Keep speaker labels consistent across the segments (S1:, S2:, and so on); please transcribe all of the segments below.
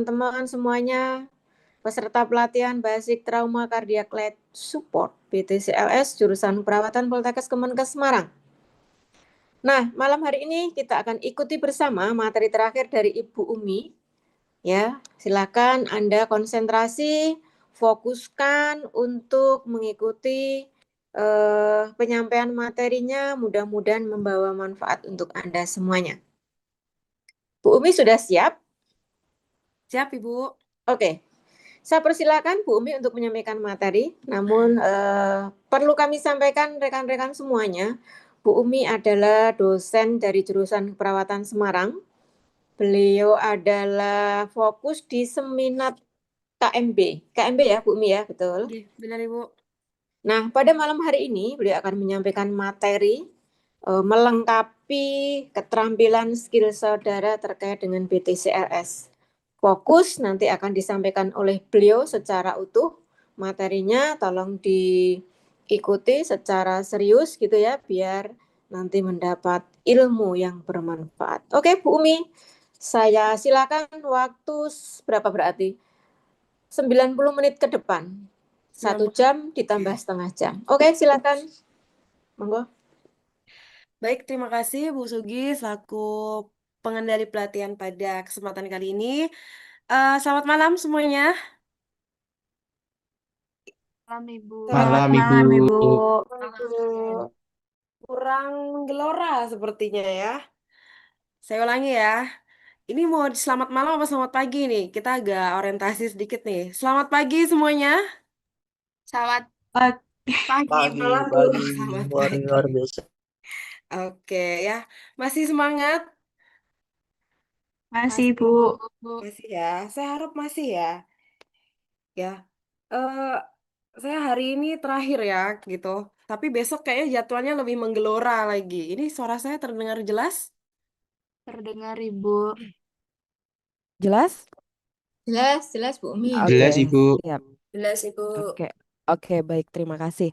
S1: teman-teman semuanya, peserta pelatihan Basic Trauma Cardiac Life Support BTCLS jurusan Perawatan Poltekkes Kemenkes Semarang. Nah, malam hari ini kita akan ikuti bersama materi terakhir dari Ibu Umi. Ya, silakan Anda konsentrasi, fokuskan untuk mengikuti penyampaian materinya, mudah-mudahan membawa manfaat untuk Anda semuanya. Bu Umi sudah siap?
S2: Siap, Ibu.
S1: Oke, saya persilakan Bu Umi untuk menyampaikan materi. Namun perlu kami sampaikan rekan-rekan semuanya, Bu Umi adalah dosen dari jurusan Perawatan Semarang. Beliau adalah fokus di Seminat KMB. KMB ya Bu Umi ya, betul.
S2: Benar, Ibu.
S1: Nah, pada malam hari ini beliau akan menyampaikan materi melengkapi keterampilan skill saudara terkait dengan BTCLS. Fokus nanti akan disampaikan oleh beliau secara utuh. Materinya tolong diikuti secara serius gitu ya, biar nanti mendapat ilmu yang bermanfaat. Oke, Bu Umi, saya silakan waktu berapa berarti? 90 menit ke depan. 1 jam ditambah setengah jam. Oke, silakan. Monggo.
S2: Baik, terima kasih Bu Sugi selaku pengendali pelatihan pada kesempatan kali ini. Selamat malam semuanya.
S3: Malam Ibu.
S2: Selamat
S4: Malam Ibu.
S3: Malam Ibu.
S1: Ibu.
S2: Kurang gelora sepertinya ya. Saya ulangi ya. Ini mau selamat malam apa selamat pagi nih? Kita agak orientasi sedikit nih. Selamat pagi semuanya.
S3: Selamat pagi
S4: Pagi,
S3: malam Bu.
S4: pagi,
S2: Selamat pagi.
S4: luar biasa.
S2: Oke ya. Masih semangat?
S3: Masih
S2: Masih,
S3: Ibu.
S2: masih ya. Saya harap masih ya. Ya. eh saya hari ini terakhir ya gitu. Tapi besok kayaknya jadwalnya lebih menggelora lagi. Ini suara saya terdengar jelas?
S3: Terdengar Ibu.
S2: Jelas?
S1: Jelas, jelas Bu Umi.
S2: Oke,
S4: Jelas Ibu.
S2: siap.
S1: Jelas Ibu.
S2: Oke, oke, baik. Terima kasih.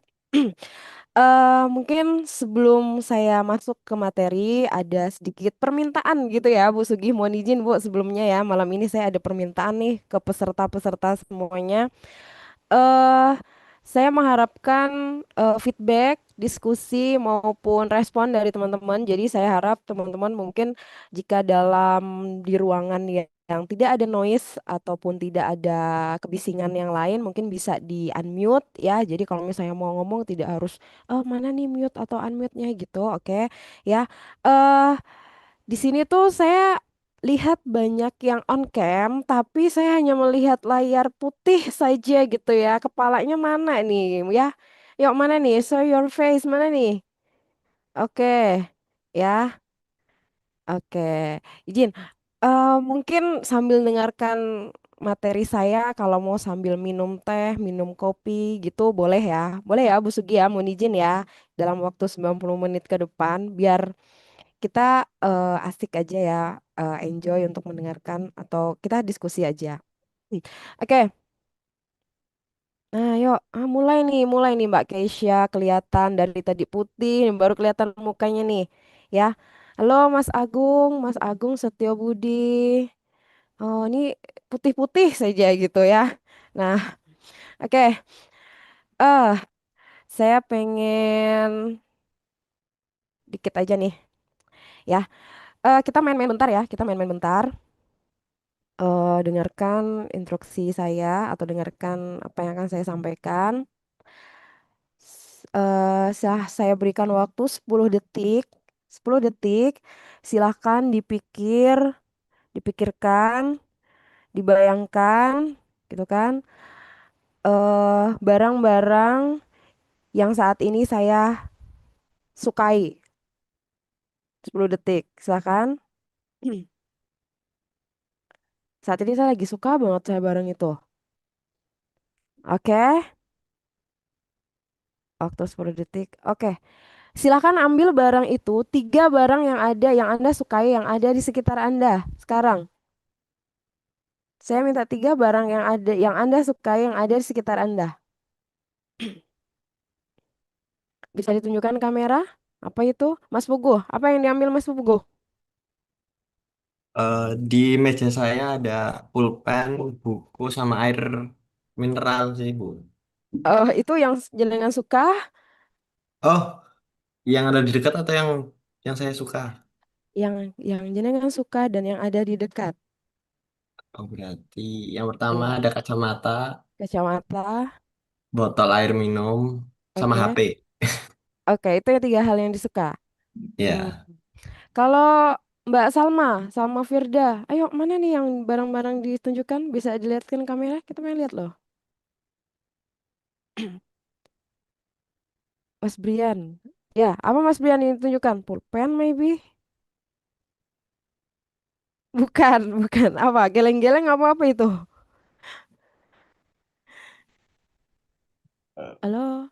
S2: Mungkin sebelum saya masuk ke materi, ada sedikit permintaan gitu ya, Bu Sugi. Mohon izin, Bu, sebelumnya ya. Malam ini saya ada permintaan nih ke peserta-peserta semuanya. eh saya mengharapkan feedback, diskusi maupun respon dari teman-teman. Jadi saya harap teman-teman mungkin jika dalam di ruangan yang tidak ada noise ataupun tidak ada kebisingan yang lain mungkin bisa di unmute ya. Jadi kalau misalnya mau ngomong tidak harus mana nih mute atau unmute-nya gitu. Oke. Ya. Eh di sini tuh saya lihat banyak yang on cam, tapi saya hanya melihat layar putih saja gitu ya. Kepalanya mana nih ya? Yuk mana nih? Show your face mana nih? Oke, ya, oke. Izin. Mungkin sambil dengarkan materi saya, kalau mau sambil minum teh, minum kopi gitu, boleh ya? Boleh ya, Bu Sugi ya, mohon izin ya. Dalam waktu 90 menit ke depan, biar kita asik aja ya, enjoy untuk mendengarkan atau kita diskusi aja. Oke, nah yuk, mulai nih Mbak Keisha, kelihatan dari tadi putih, baru kelihatan mukanya nih, ya. Halo Mas Agung Setio Budi. Oh ini putih-putih saja gitu ya. Nah, oke, eh saya pengen dikit aja nih, ya. Kita main-main bentar ya, kita main-main bentar. Dengarkan instruksi saya atau dengarkan apa yang akan saya sampaikan. Saya berikan waktu 10 detik. 10 detik. Silahkan dipikirkan, dibayangkan, gitu kan. Barang-barang yang saat ini saya sukai. 10 detik. Silahkan. Saat ini saya lagi suka banget saya barang itu. Oke. Waktu 10 detik. Oke. Silakan ambil barang itu, 3 barang yang ada yang Anda sukai yang ada di sekitar Anda sekarang. Saya minta 3 barang yang ada yang Anda sukai yang ada di sekitar Anda. Bisa ditunjukkan kamera? Apa itu? Mas Pugu, apa yang diambil Mas Pugu?
S4: Di meja saya ada pulpen, buku, sama air mineral sih, Bu.
S2: Itu yang jenengan suka,
S4: Oh, yang ada di dekat atau yang saya suka?
S2: yang jenengan suka dan yang ada di dekat.
S4: Oh, berarti yang pertama
S2: Ya,
S4: ada kacamata,
S2: kacamata.
S4: botol air minum, sama
S2: Oke.
S4: HP.
S2: Oke, itu yang tiga hal yang disuka. Hmm.
S4: Ya,
S2: Kalau Mbak Salma, Salma Firda, ayo mana nih yang barang-barang ditunjukkan? Bisa dilihatkan kamera? Kita pengen lihat loh. Mas Brian. Ya, apa Mas Brian yang ditunjukkan? Pulpen maybe? Bukan, bukan. Apa? Geleng-geleng apa-apa itu?
S5: Eh,
S2: Halo?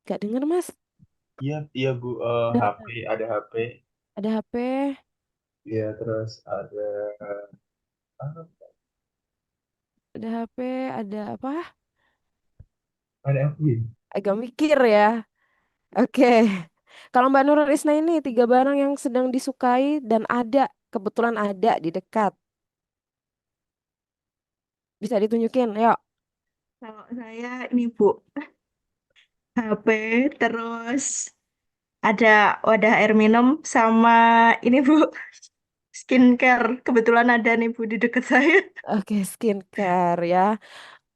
S2: Gak denger Mas?
S5: iya, iya Bu, HP,
S2: Udah,
S5: ada HP,
S2: ada HP,
S5: ya terus ah,
S2: ada HP, ada apa?
S5: ada FB.
S2: Agak mikir ya. Oke. Kalau Mbak Nurul Isna ini tiga barang yang sedang disukai dan ada, kebetulan ada di dekat. Bisa ditunjukin, yuk.
S3: Kalau saya ini Bu, HP, terus ada wadah air minum sama ini Bu, skincare. Kebetulan ada nih Bu di dekat saya.
S2: Oke, skincare ya.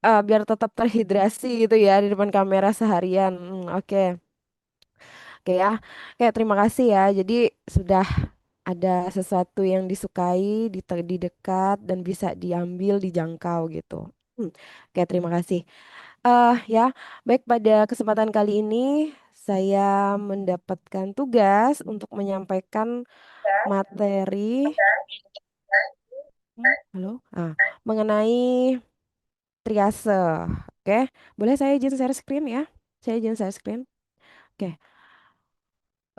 S2: Biar tetap terhidrasi gitu ya di depan kamera seharian. Oke, oke ya. Oke, terima kasih ya. Jadi sudah ada sesuatu yang disukai di dekat dan bisa diambil, dijangkau gitu. Hmm, Oke, terima kasih. Ya, baik pada kesempatan kali ini saya mendapatkan tugas untuk menyampaikan materi, halo, mengenai triase. Oke, boleh saya izin share screen ya? Saya izin share screen. Oke,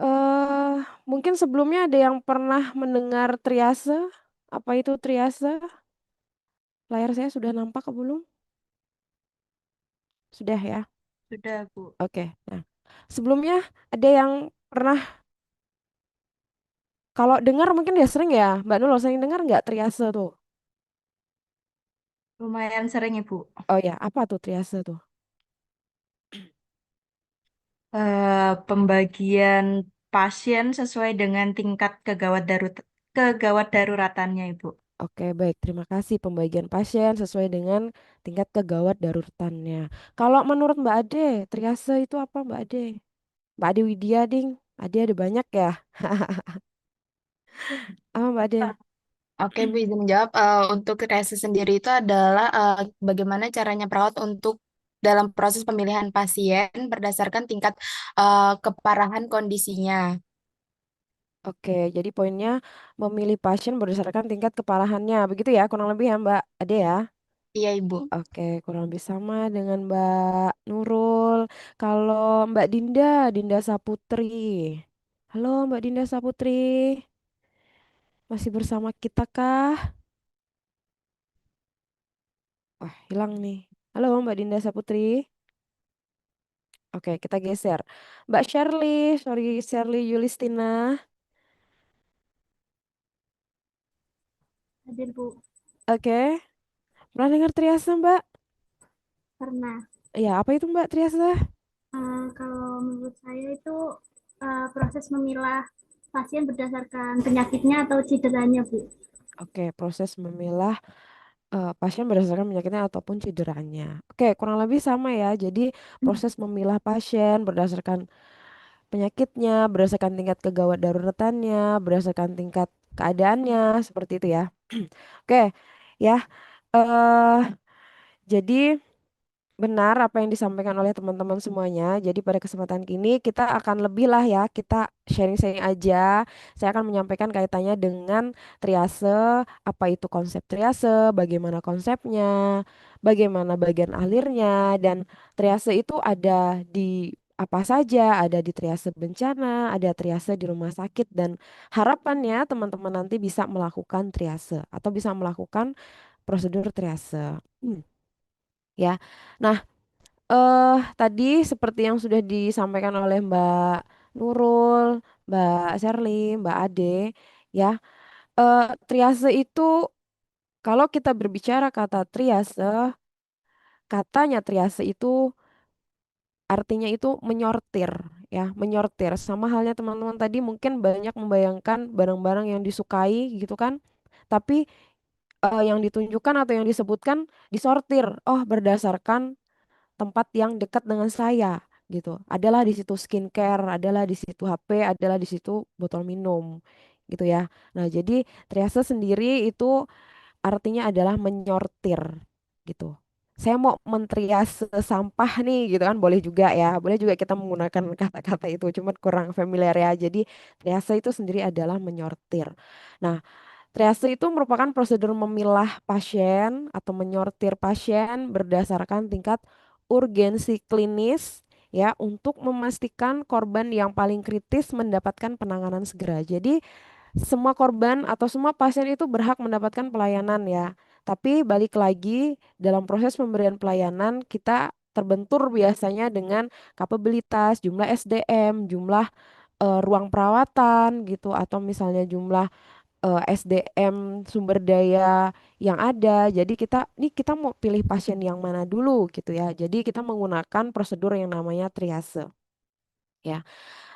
S2: eh mungkin sebelumnya ada yang pernah mendengar triase? Apa itu triase? Layar saya sudah nampak ke belum? Sudah ya.
S3: Sudah Bu.
S2: Oke. Nah, sebelumnya ada yang pernah kalau dengar mungkin ya sering ya, Mbak Nurul sering dengar nggak triase tuh?
S3: Lumayan sering Ibu.
S2: Oh ya, apa tuh triase tuh?
S3: Pembagian pasien sesuai dengan tingkat kegawat daruratannya Ibu.
S2: Oke, baik. Terima kasih pembagian pasien sesuai dengan tingkat kegawat daruratannya. Kalau menurut Mbak Ade, triase itu apa Mbak Ade? Mbak Ade Widya, Ding. Ade ada banyak ya. Apa Mbak Ade?
S3: Oke, Bu, izin menjawab. Untuk kreasi sendiri itu adalah bagaimana caranya perawat untuk dalam proses pemilihan pasien berdasarkan tingkat keparahan kondisinya.
S2: Oke, jadi poinnya memilih pasien berdasarkan tingkat keparahannya. Begitu ya, kurang lebih ya Mbak Ade ya.
S3: Iya, Ibu.
S2: Oke, kurang lebih sama dengan Mbak Nurul. Kalau Mbak Dinda, Dinda Saputri. Halo Mbak Dinda Saputri, masih bersama kita kah? Wah, hilang nih. Halo Mbak Dinda Saputri. Oke, kita geser. Mbak Shirley, sorry Shirley Yulistina.
S6: Hadir, Bu.
S2: Oke, pernah dengar triase Mbak?
S6: Pernah.
S2: Ya, apa itu Mbak triase?
S6: Kalau menurut saya itu proses memilah pasien berdasarkan penyakitnya atau cederanya, Bu.
S2: Oke, proses memilah pasien berdasarkan penyakitnya ataupun cederanya. Oke, kurang lebih sama ya. Jadi proses memilah pasien berdasarkan penyakitnya, berdasarkan tingkat kegawat daruratannya, berdasarkan tingkat keadaannya, seperti itu ya. Oke, ya. eh jadi benar apa yang disampaikan oleh teman-teman semuanya. Jadi pada kesempatan ini kita akan lebih lah ya, kita sharing-sharing aja. Saya akan menyampaikan kaitannya dengan triase, apa itu konsep triase, bagaimana konsepnya, bagaimana bagian alirnya, dan triase itu ada di apa saja, ada di triase bencana, ada triase di rumah sakit, dan harapannya teman-teman nanti bisa melakukan triase atau bisa melakukan prosedur triase. Ya. Nah, tadi seperti yang sudah disampaikan oleh Mbak Nurul, Mbak Sherly, Mbak Ade, ya. Triase itu kalau kita berbicara kata triase, katanya triase itu artinya itu menyortir, ya, menyortir. Sama halnya teman-teman tadi mungkin banyak membayangkan barang-barang yang disukai gitu kan. Tapi yang ditunjukkan atau yang disebutkan disortir. Oh, berdasarkan tempat yang dekat dengan saya gitu. Adalah di situ skincare, adalah di situ HP, adalah di situ botol minum gitu ya. Nah, jadi triase sendiri itu artinya adalah menyortir gitu. Saya mau mentriase sampah nih gitu kan, boleh juga ya. Boleh juga kita menggunakan kata-kata itu, cuma kurang familiar ya. Jadi triase itu sendiri adalah menyortir. Nah, triase itu merupakan prosedur memilah pasien atau menyortir pasien berdasarkan tingkat urgensi klinis ya untuk memastikan korban yang paling kritis mendapatkan penanganan segera. Jadi semua korban atau semua pasien itu berhak mendapatkan pelayanan ya. Tapi balik lagi dalam proses pemberian pelayanan kita terbentur biasanya dengan kapabilitas, jumlah SDM, jumlah ruang perawatan gitu atau misalnya jumlah SDM sumber daya yang ada. Jadi kita mau pilih pasien yang mana dulu gitu ya. Jadi kita menggunakan prosedur yang namanya triase ya.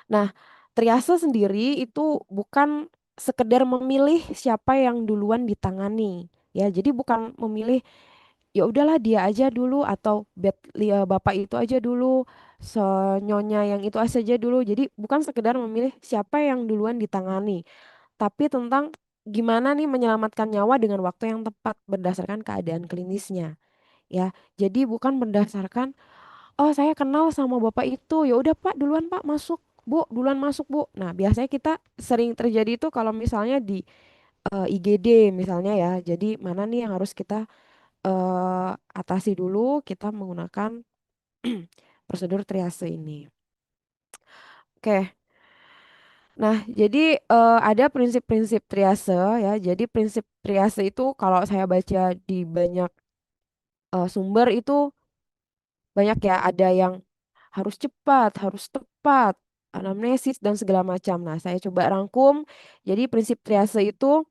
S2: Nah, triase sendiri itu bukan sekedar memilih siapa yang duluan ditangani ya. Jadi bukan memilih ya udahlah dia aja dulu atau bapak itu aja dulu, senyonya yang itu aja dulu. Jadi bukan sekedar memilih siapa yang duluan ditangani, tapi tentang gimana nih menyelamatkan nyawa dengan waktu yang tepat berdasarkan keadaan klinisnya ya. Jadi bukan berdasarkan oh saya kenal sama bapak itu ya udah Pak duluan Pak masuk Bu duluan masuk Bu. Nah biasanya kita sering terjadi itu kalau misalnya di IGD misalnya ya. Jadi mana nih yang harus kita atasi dulu, kita menggunakan prosedur triase ini. Oke. Nah, jadi ada prinsip-prinsip triase ya. Jadi prinsip triase itu kalau saya baca di banyak sumber itu banyak ya. Ada yang harus cepat, harus tepat, anamnesis dan segala macam. Nah, saya coba rangkum. Jadi prinsip triase itu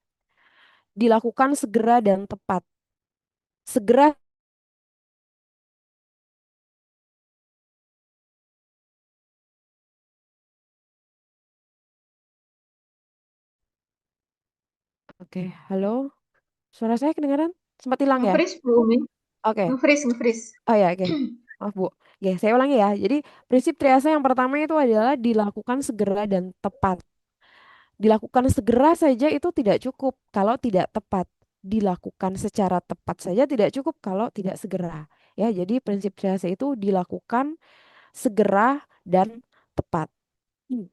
S2: dilakukan segera dan tepat. Segera, oke, halo, suara saya kedengaran? Sempat hilang ya?
S1: Nge-freeze, Bu Umi.
S2: Oke.
S1: Nge-freeze, nge-freeze.
S2: Oh ya, oke. Maaf, Bu. Oke, saya ulangi ya. Jadi, prinsip triase yang pertama itu adalah dilakukan segera dan tepat. Dilakukan segera saja itu tidak cukup kalau tidak tepat. Dilakukan secara tepat saja tidak cukup kalau tidak segera. Ya, jadi prinsip triase itu dilakukan segera dan tepat. Hmm.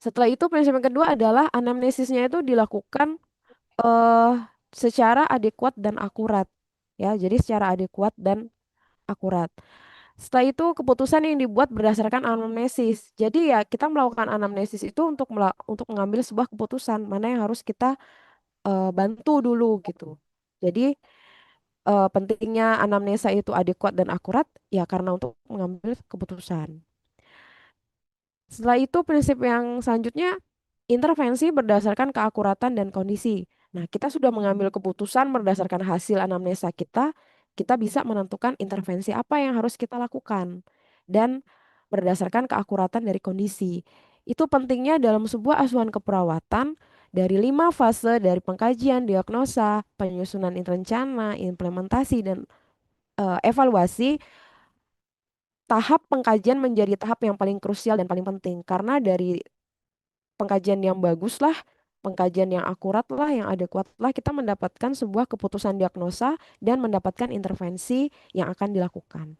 S2: Setelah itu prinsip yang kedua adalah anamnesisnya itu dilakukan eh secara adekuat dan akurat. Ya, jadi secara adekuat dan akurat. Setelah itu keputusan yang dibuat berdasarkan anamnesis. Jadi ya kita melakukan anamnesis itu untuk mengambil sebuah keputusan mana yang harus kita bantu dulu gitu. Jadi pentingnya anamnesa itu adekuat dan akurat ya karena untuk mengambil keputusan. Setelah itu prinsip yang selanjutnya intervensi berdasarkan keakuratan dan kondisi. Nah, kita sudah mengambil keputusan berdasarkan hasil anamnesa kita bisa menentukan intervensi apa yang harus kita lakukan dan berdasarkan keakuratan dari kondisi. Itu pentingnya dalam sebuah asuhan keperawatan dari 5 fase dari pengkajian, diagnosa, penyusunan rencana, implementasi, dan evaluasi. Tahap pengkajian menjadi tahap yang paling krusial dan paling penting karena dari pengkajian yang bagus lah, pengkajian yang akurat lah, yang adekuat lah, kita mendapatkan sebuah keputusan diagnosa dan mendapatkan intervensi yang akan dilakukan.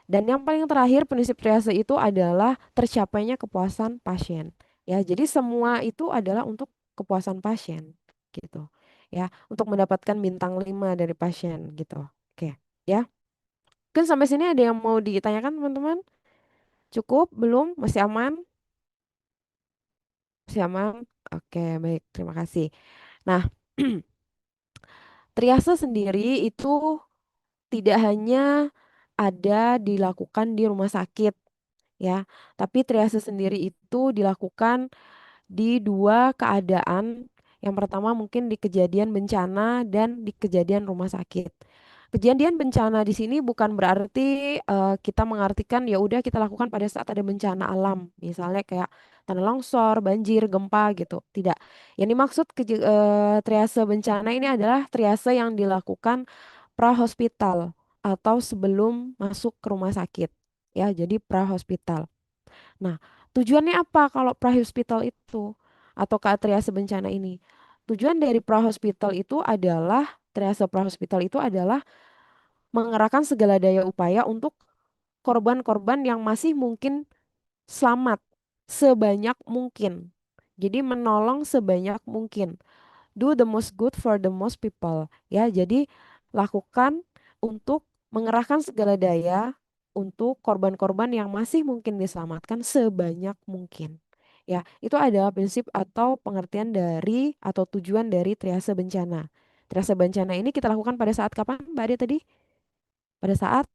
S2: Dan yang paling terakhir prinsip triase itu adalah tercapainya kepuasan pasien. Ya, jadi semua itu adalah untuk kepuasan pasien gitu. Ya, untuk mendapatkan bintang 5 dari pasien gitu. Oke, ya. Mungkin sampai sini ada yang mau ditanyakan teman-teman? Cukup? Belum? Masih aman? Masih aman? Oke, baik. Terima kasih. Nah, triase sendiri itu tidak hanya ada dilakukan di rumah sakit ya, tapi triase sendiri itu dilakukan di dua keadaan. Yang pertama mungkin di kejadian bencana dan di kejadian rumah sakit. Kejadian bencana di sini bukan berarti kita mengartikan ya udah kita lakukan pada saat ada bencana alam, misalnya kayak tanah longsor, banjir, gempa gitu. Tidak. Yang dimaksud triase bencana ini adalah triase yang dilakukan prahospital atau sebelum masuk ke rumah sakit. Ya, jadi prahospital. Nah, tujuannya apa kalau prahospital itu atau ke triase bencana ini? Tujuan dari prahospital itu adalah triase prahospital itu adalah mengerahkan segala daya upaya untuk korban-korban yang masih mungkin selamat sebanyak mungkin. Jadi menolong sebanyak mungkin. Do the most good for the most people. Ya, jadi lakukan untuk mengerahkan segala daya untuk korban-korban yang masih mungkin diselamatkan sebanyak mungkin. Ya, itu adalah prinsip atau pengertian dari atau tujuan dari triase bencana. Triase bencana ini kita lakukan pada saat kapan, Mbak Ade tadi? Pada saat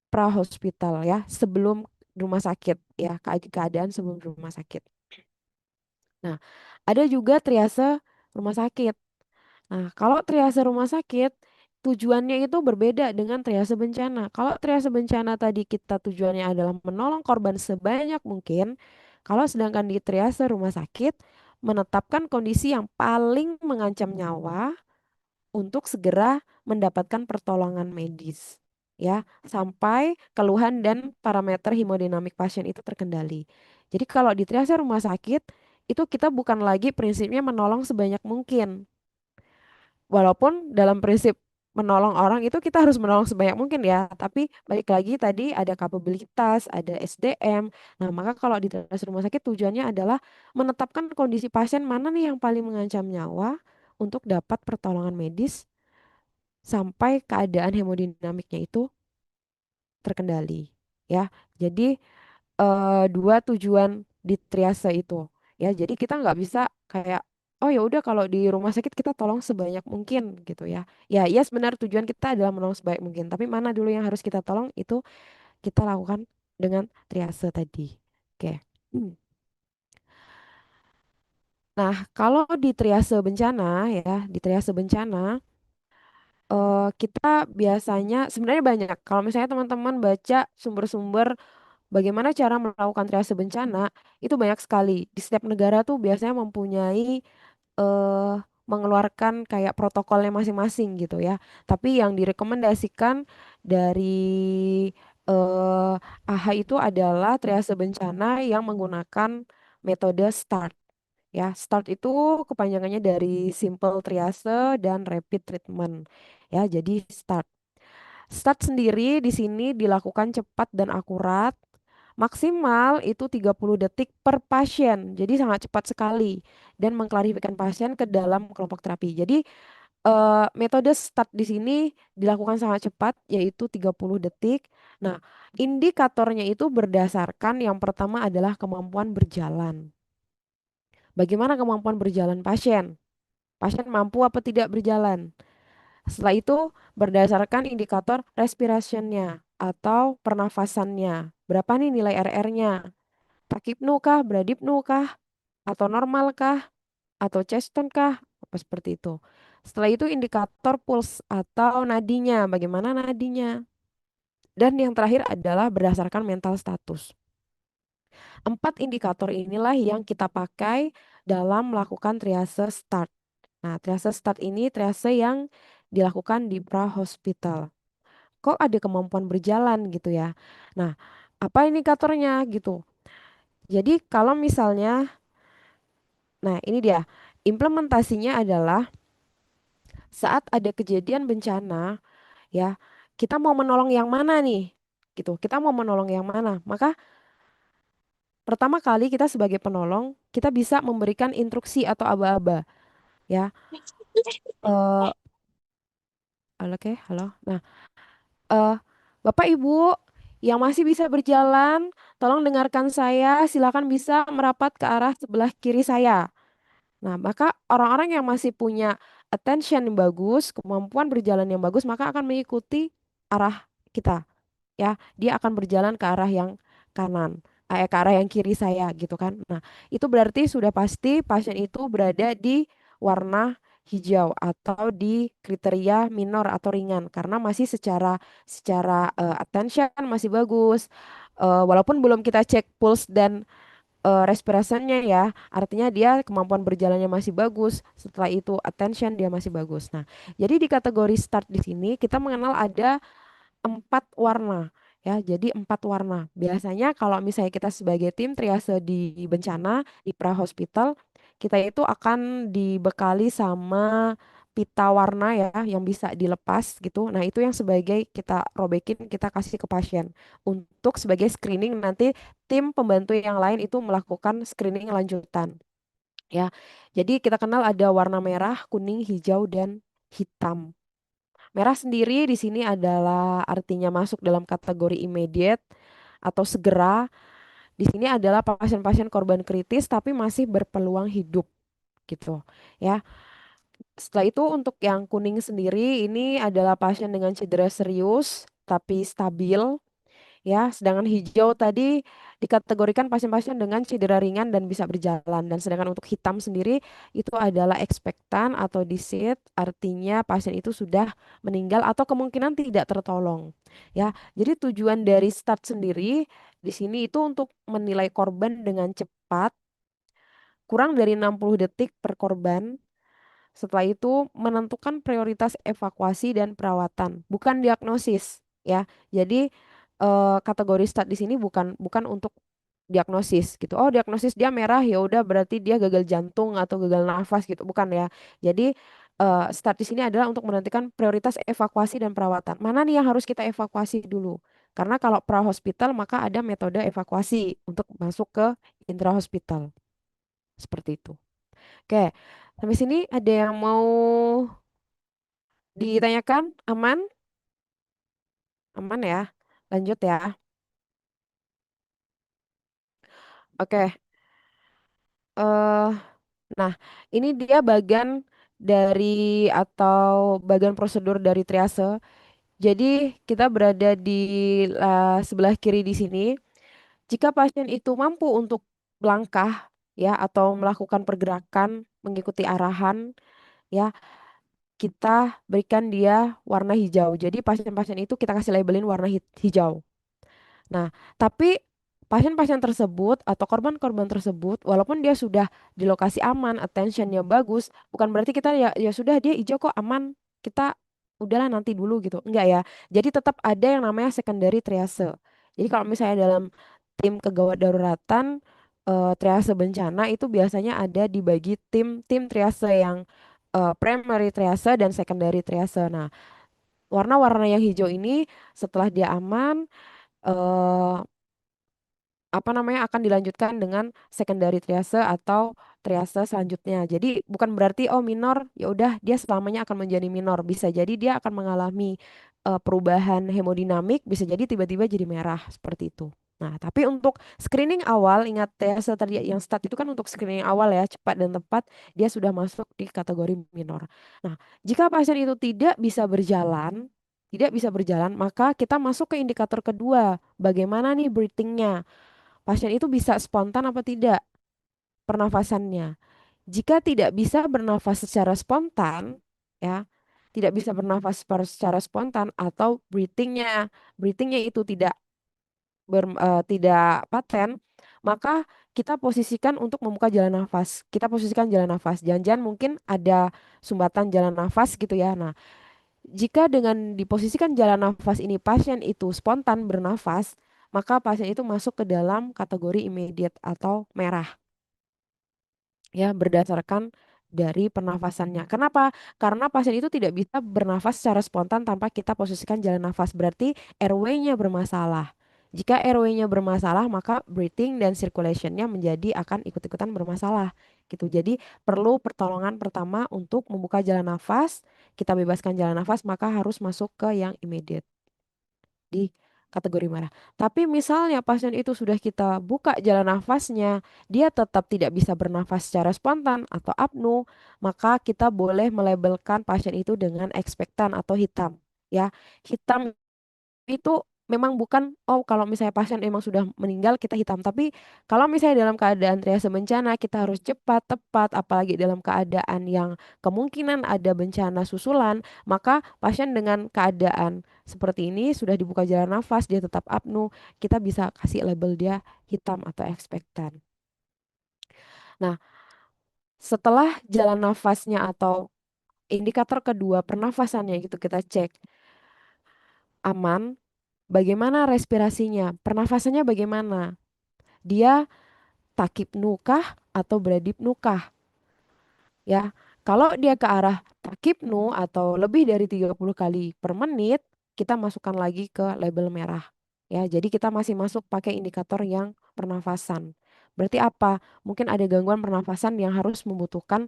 S2: prahospital ya, sebelum rumah sakit ya, keadaan sebelum rumah sakit. Nah, ada juga triase rumah sakit. Nah, kalau triase rumah sakit, tujuannya itu berbeda dengan triase bencana. Kalau triase bencana tadi kita tujuannya adalah menolong korban sebanyak mungkin, kalau sedangkan di triase rumah sakit, menetapkan kondisi yang paling mengancam nyawa untuk segera mendapatkan pertolongan medis. Ya, sampai keluhan dan parameter hemodinamik pasien itu terkendali. Jadi kalau di triase rumah sakit, itu kita bukan lagi prinsipnya menolong sebanyak mungkin. Walaupun dalam prinsip menolong orang itu kita harus menolong sebanyak mungkin ya, tapi balik lagi tadi ada kapabilitas, ada SDM. Nah, maka kalau di teras rumah sakit tujuannya adalah menetapkan kondisi pasien mana nih yang paling mengancam nyawa untuk dapat pertolongan medis sampai keadaan hemodinamiknya itu terkendali. Ya, jadi dua tujuan di triase itu. Ya, jadi kita nggak bisa kayak oh ya udah kalau di rumah sakit kita tolong sebanyak mungkin gitu ya. Ya, iya sebenarnya tujuan kita adalah menolong sebanyak mungkin, tapi mana dulu yang harus kita tolong itu kita lakukan dengan triase tadi. Oke. Hmm. Nah, kalau di triase bencana ya, di triase bencana kita biasanya sebenarnya banyak. Kalau misalnya teman-teman baca sumber-sumber bagaimana cara melakukan triase bencana, itu banyak sekali. Di setiap negara tuh biasanya mempunyai eh, mengeluarkan kayak protokolnya masing-masing gitu ya. Tapi yang direkomendasikan dari AHA itu adalah triase bencana yang menggunakan metode START. Ya, START itu kepanjangannya dari Simple Triase dan Rapid Treatment. Ya, jadi START. START sendiri di sini dilakukan cepat dan akurat. Maksimal itu 30 detik per pasien. Jadi sangat cepat sekali dan mengklarifikasi pasien ke dalam kelompok terapi. Jadi metode START di sini dilakukan sangat cepat yaitu 30 detik. Nah, indikatornya itu berdasarkan yang pertama adalah kemampuan berjalan. Bagaimana kemampuan berjalan pasien? Pasien mampu apa tidak berjalan? Setelah itu berdasarkan indikator respirationnya atau pernafasannya. Berapa nih nilai RR-nya? Takipnu kah, bradipnu kah, atau normal kah, atau chest tone kah? Apa seperti itu. Setelah itu indikator pulse atau nadinya, bagaimana nadinya? Dan yang terakhir adalah berdasarkan mental status. 4 indikator inilah yang kita pakai dalam melakukan triase START. Nah, triase START ini triase yang dilakukan di prahospital. Kok ada kemampuan berjalan gitu ya. Nah, apa indikatornya gitu. Jadi kalau misalnya, nah ini dia, implementasinya adalah saat ada kejadian bencana ya, kita mau menolong yang mana nih? Gitu, kita mau menolong yang mana? Maka pertama kali kita sebagai penolong, kita bisa memberikan instruksi atau aba-aba ya. Eh, oke, halo. Nah, eh, Bapak Ibu yang masih bisa berjalan, tolong dengarkan saya, silakan bisa merapat ke arah sebelah kiri saya. Nah, maka orang-orang yang masih punya attention yang bagus, kemampuan berjalan yang bagus, maka akan mengikuti arah kita, ya. Dia akan berjalan ke arah yang kanan ke arah yang kiri saya gitu kan. Nah, itu berarti sudah pasti pasien itu berada di warna hijau atau di kriteria minor atau ringan karena masih secara secara attention masih bagus. Walaupun belum kita cek pulse dan respirationnya ya, artinya dia kemampuan berjalannya masih bagus. Setelah itu attention dia masih bagus. Nah, jadi di kategori start di sini kita mengenal ada 4 warna ya. Jadi 4 warna. Biasanya kalau misalnya kita sebagai tim triase di bencana di pra-hospital, kita itu akan dibekali sama pita warna ya yang bisa dilepas gitu. Nah, itu yang sebagai kita robekin, kita kasih ke pasien untuk sebagai screening nanti tim pembantu yang lain itu melakukan screening lanjutan ya. Jadi kita kenal ada warna merah, kuning, hijau dan hitam. Merah sendiri di sini adalah artinya masuk dalam kategori immediate atau segera. Di sini adalah pasien-pasien korban kritis tapi masih berpeluang hidup gitu ya. Setelah itu untuk yang kuning sendiri ini adalah pasien dengan cedera serius tapi stabil ya. Sedangkan hijau tadi dikategorikan pasien-pasien dengan cedera ringan dan bisa berjalan. Dan sedangkan untuk hitam sendiri itu adalah expectant atau disease, artinya pasien itu sudah meninggal atau kemungkinan tidak tertolong. Ya, jadi tujuan dari start sendiri di sini itu untuk menilai korban dengan cepat, kurang dari 60 detik per korban. Setelah itu menentukan prioritas evakuasi dan perawatan, bukan diagnosis ya. Jadi kategori start di sini bukan bukan untuk diagnosis gitu. Oh, diagnosis dia merah ya udah berarti dia gagal jantung atau gagal nafas gitu. Bukan ya. Jadi start di sini adalah untuk menentukan prioritas evakuasi dan perawatan. Mana nih yang harus kita evakuasi dulu? Karena kalau pra-hospital maka ada metode evakuasi untuk masuk ke intra-hospital. Seperti itu. Oke, sampai sini ada yang mau ditanyakan? Aman? Aman ya? Lanjut ya. Oke. eh nah, ini dia bagian dari atau bagian prosedur dari triase. Jadi kita berada di sebelah kiri di sini. Jika pasien itu mampu untuk melangkah ya atau melakukan pergerakan mengikuti arahan ya, kita berikan dia warna hijau. Jadi pasien-pasien itu kita kasih labelin warna hijau. Nah, tapi pasien-pasien tersebut atau korban-korban tersebut, walaupun dia sudah di lokasi aman, attentionnya bagus, bukan berarti kita ya ya sudah dia hijau kok aman, kita udahlah nanti dulu gitu. Enggak ya. Jadi tetap ada yang namanya secondary triase. Jadi kalau misalnya dalam tim kegawat daruratan, triase bencana itu biasanya ada dibagi tim triase yang primary triase dan secondary triase. Nah, warna-warna yang hijau ini setelah dia aman, eh apa namanya akan dilanjutkan dengan secondary triase atau triase selanjutnya. Jadi bukan berarti oh minor ya udah dia selamanya akan menjadi minor. Bisa jadi dia akan mengalami perubahan hemodinamik, bisa jadi tiba-tiba jadi merah seperti itu. Nah, tapi untuk screening awal, ingat triase tadi yang start itu kan untuk screening awal ya, cepat dan tepat, dia sudah masuk di kategori minor. Nah, jika pasien itu tidak bisa berjalan, maka kita masuk ke indikator kedua. Bagaimana nih breathingnya? Pasien itu bisa spontan apa tidak pernafasannya. Jika tidak bisa bernafas secara spontan, ya, tidak bisa bernafas secara spontan atau breathingnya itu tidak paten, maka kita posisikan untuk membuka jalan nafas. Kita posisikan jalan nafas. Jangan-jangan mungkin ada sumbatan jalan nafas gitu ya. Nah, jika dengan diposisikan jalan nafas ini pasien itu spontan bernafas, maka pasien itu masuk ke dalam kategori immediate atau merah. Ya, berdasarkan dari pernafasannya. Kenapa? Karena pasien itu tidak bisa bernafas secara spontan tanpa kita posisikan jalan nafas. Berarti airway-nya bermasalah. Jika airway-nya bermasalah, maka breathing dan circulation-nya menjadi akan ikut-ikutan bermasalah. Gitu. Jadi perlu pertolongan pertama untuk membuka jalan nafas. Kita bebaskan jalan nafas, maka harus masuk ke yang immediate di kategori merah. Tapi misalnya pasien itu sudah kita buka jalan nafasnya, dia tetap tidak bisa bernafas secara spontan atau apnu, maka kita boleh melabelkan pasien itu dengan ekspektan atau hitam. Ya, hitam itu memang bukan, oh kalau misalnya pasien emang sudah meninggal kita hitam, tapi kalau misalnya dalam keadaan triase bencana kita harus cepat, tepat, apalagi dalam keadaan yang kemungkinan ada bencana susulan, maka pasien dengan keadaan seperti ini sudah dibuka jalan nafas, dia tetap apnu, kita bisa kasih label dia hitam atau ekspektan. Nah, setelah jalan nafasnya atau indikator kedua pernafasannya gitu kita cek aman, bagaimana respirasinya, pernafasannya bagaimana, dia takipnu kah atau bradipnu kah, ya. Kalau dia ke arah takipnu atau lebih dari 30 kali per menit, kita masukkan lagi ke label merah. Ya, jadi kita masih masuk pakai indikator yang pernafasan. Berarti apa? Mungkin ada gangguan pernafasan yang harus membutuhkan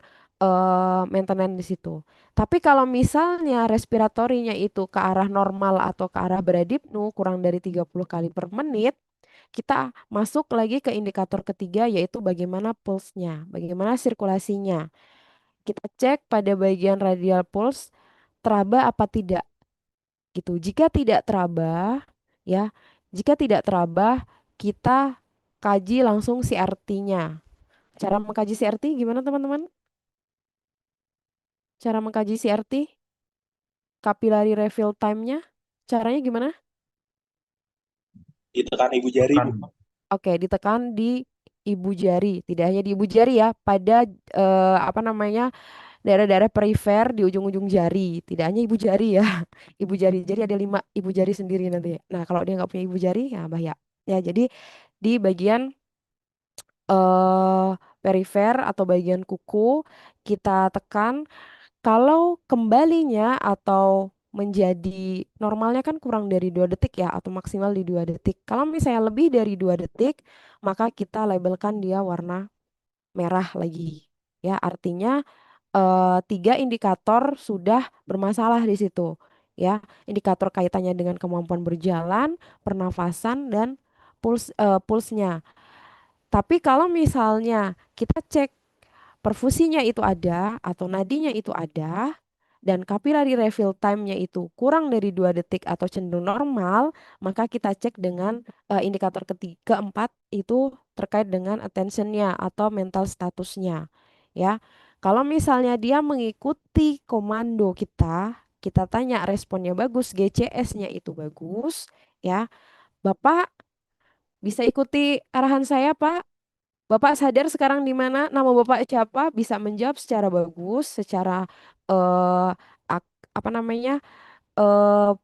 S2: maintenance di situ. Tapi kalau misalnya respiratorinya itu ke arah normal atau ke arah bradipnu kurang dari 30 kali per menit, kita masuk lagi ke indikator ketiga yaitu bagaimana pulsnya, bagaimana sirkulasinya. Kita cek pada bagian radial pulse teraba apa tidak gitu. Jika tidak teraba, ya, jika tidak teraba, kita kaji langsung CRT-nya. Cara mengkaji CRT gimana teman-teman? Cara mengkaji CRT, capillary refill time-nya, caranya gimana?
S7: Ditekan ibu jari, Bu.
S5: Tekan.
S2: Oke, ditekan di ibu jari, tidak hanya di ibu jari ya, pada apa namanya daerah-daerah perifer di ujung-ujung jari, tidak hanya ibu jari ya, ibu jari, jadi ada 5 ibu jari sendiri nanti. Nah kalau dia nggak punya ibu jari ya bahaya. Ya jadi di bagian eh perifer atau bagian kuku kita tekan. Kalau kembalinya atau menjadi normalnya kan kurang dari 2 detik ya atau maksimal di 2 detik. Kalau misalnya lebih dari 2 detik, maka kita labelkan dia warna merah lagi. Ya, artinya 3 indikator sudah bermasalah di situ. Ya, indikator kaitannya dengan kemampuan berjalan, pernafasan, dan pulsnya. Tapi kalau misalnya kita cek perfusinya itu ada atau nadinya itu ada dan capillary refill time-nya itu kurang dari 2 detik atau cenderung normal, maka kita cek dengan indikator ketiga, keempat itu terkait dengan attention-nya atau mental statusnya. Ya, kalau misalnya dia mengikuti komando kita tanya responnya bagus, GCS-nya itu bagus, ya, Bapak bisa ikuti arahan saya, Pak. Bapak sadar sekarang di mana, nama Bapak siapa, bisa menjawab secara bagus, secara eh apa namanya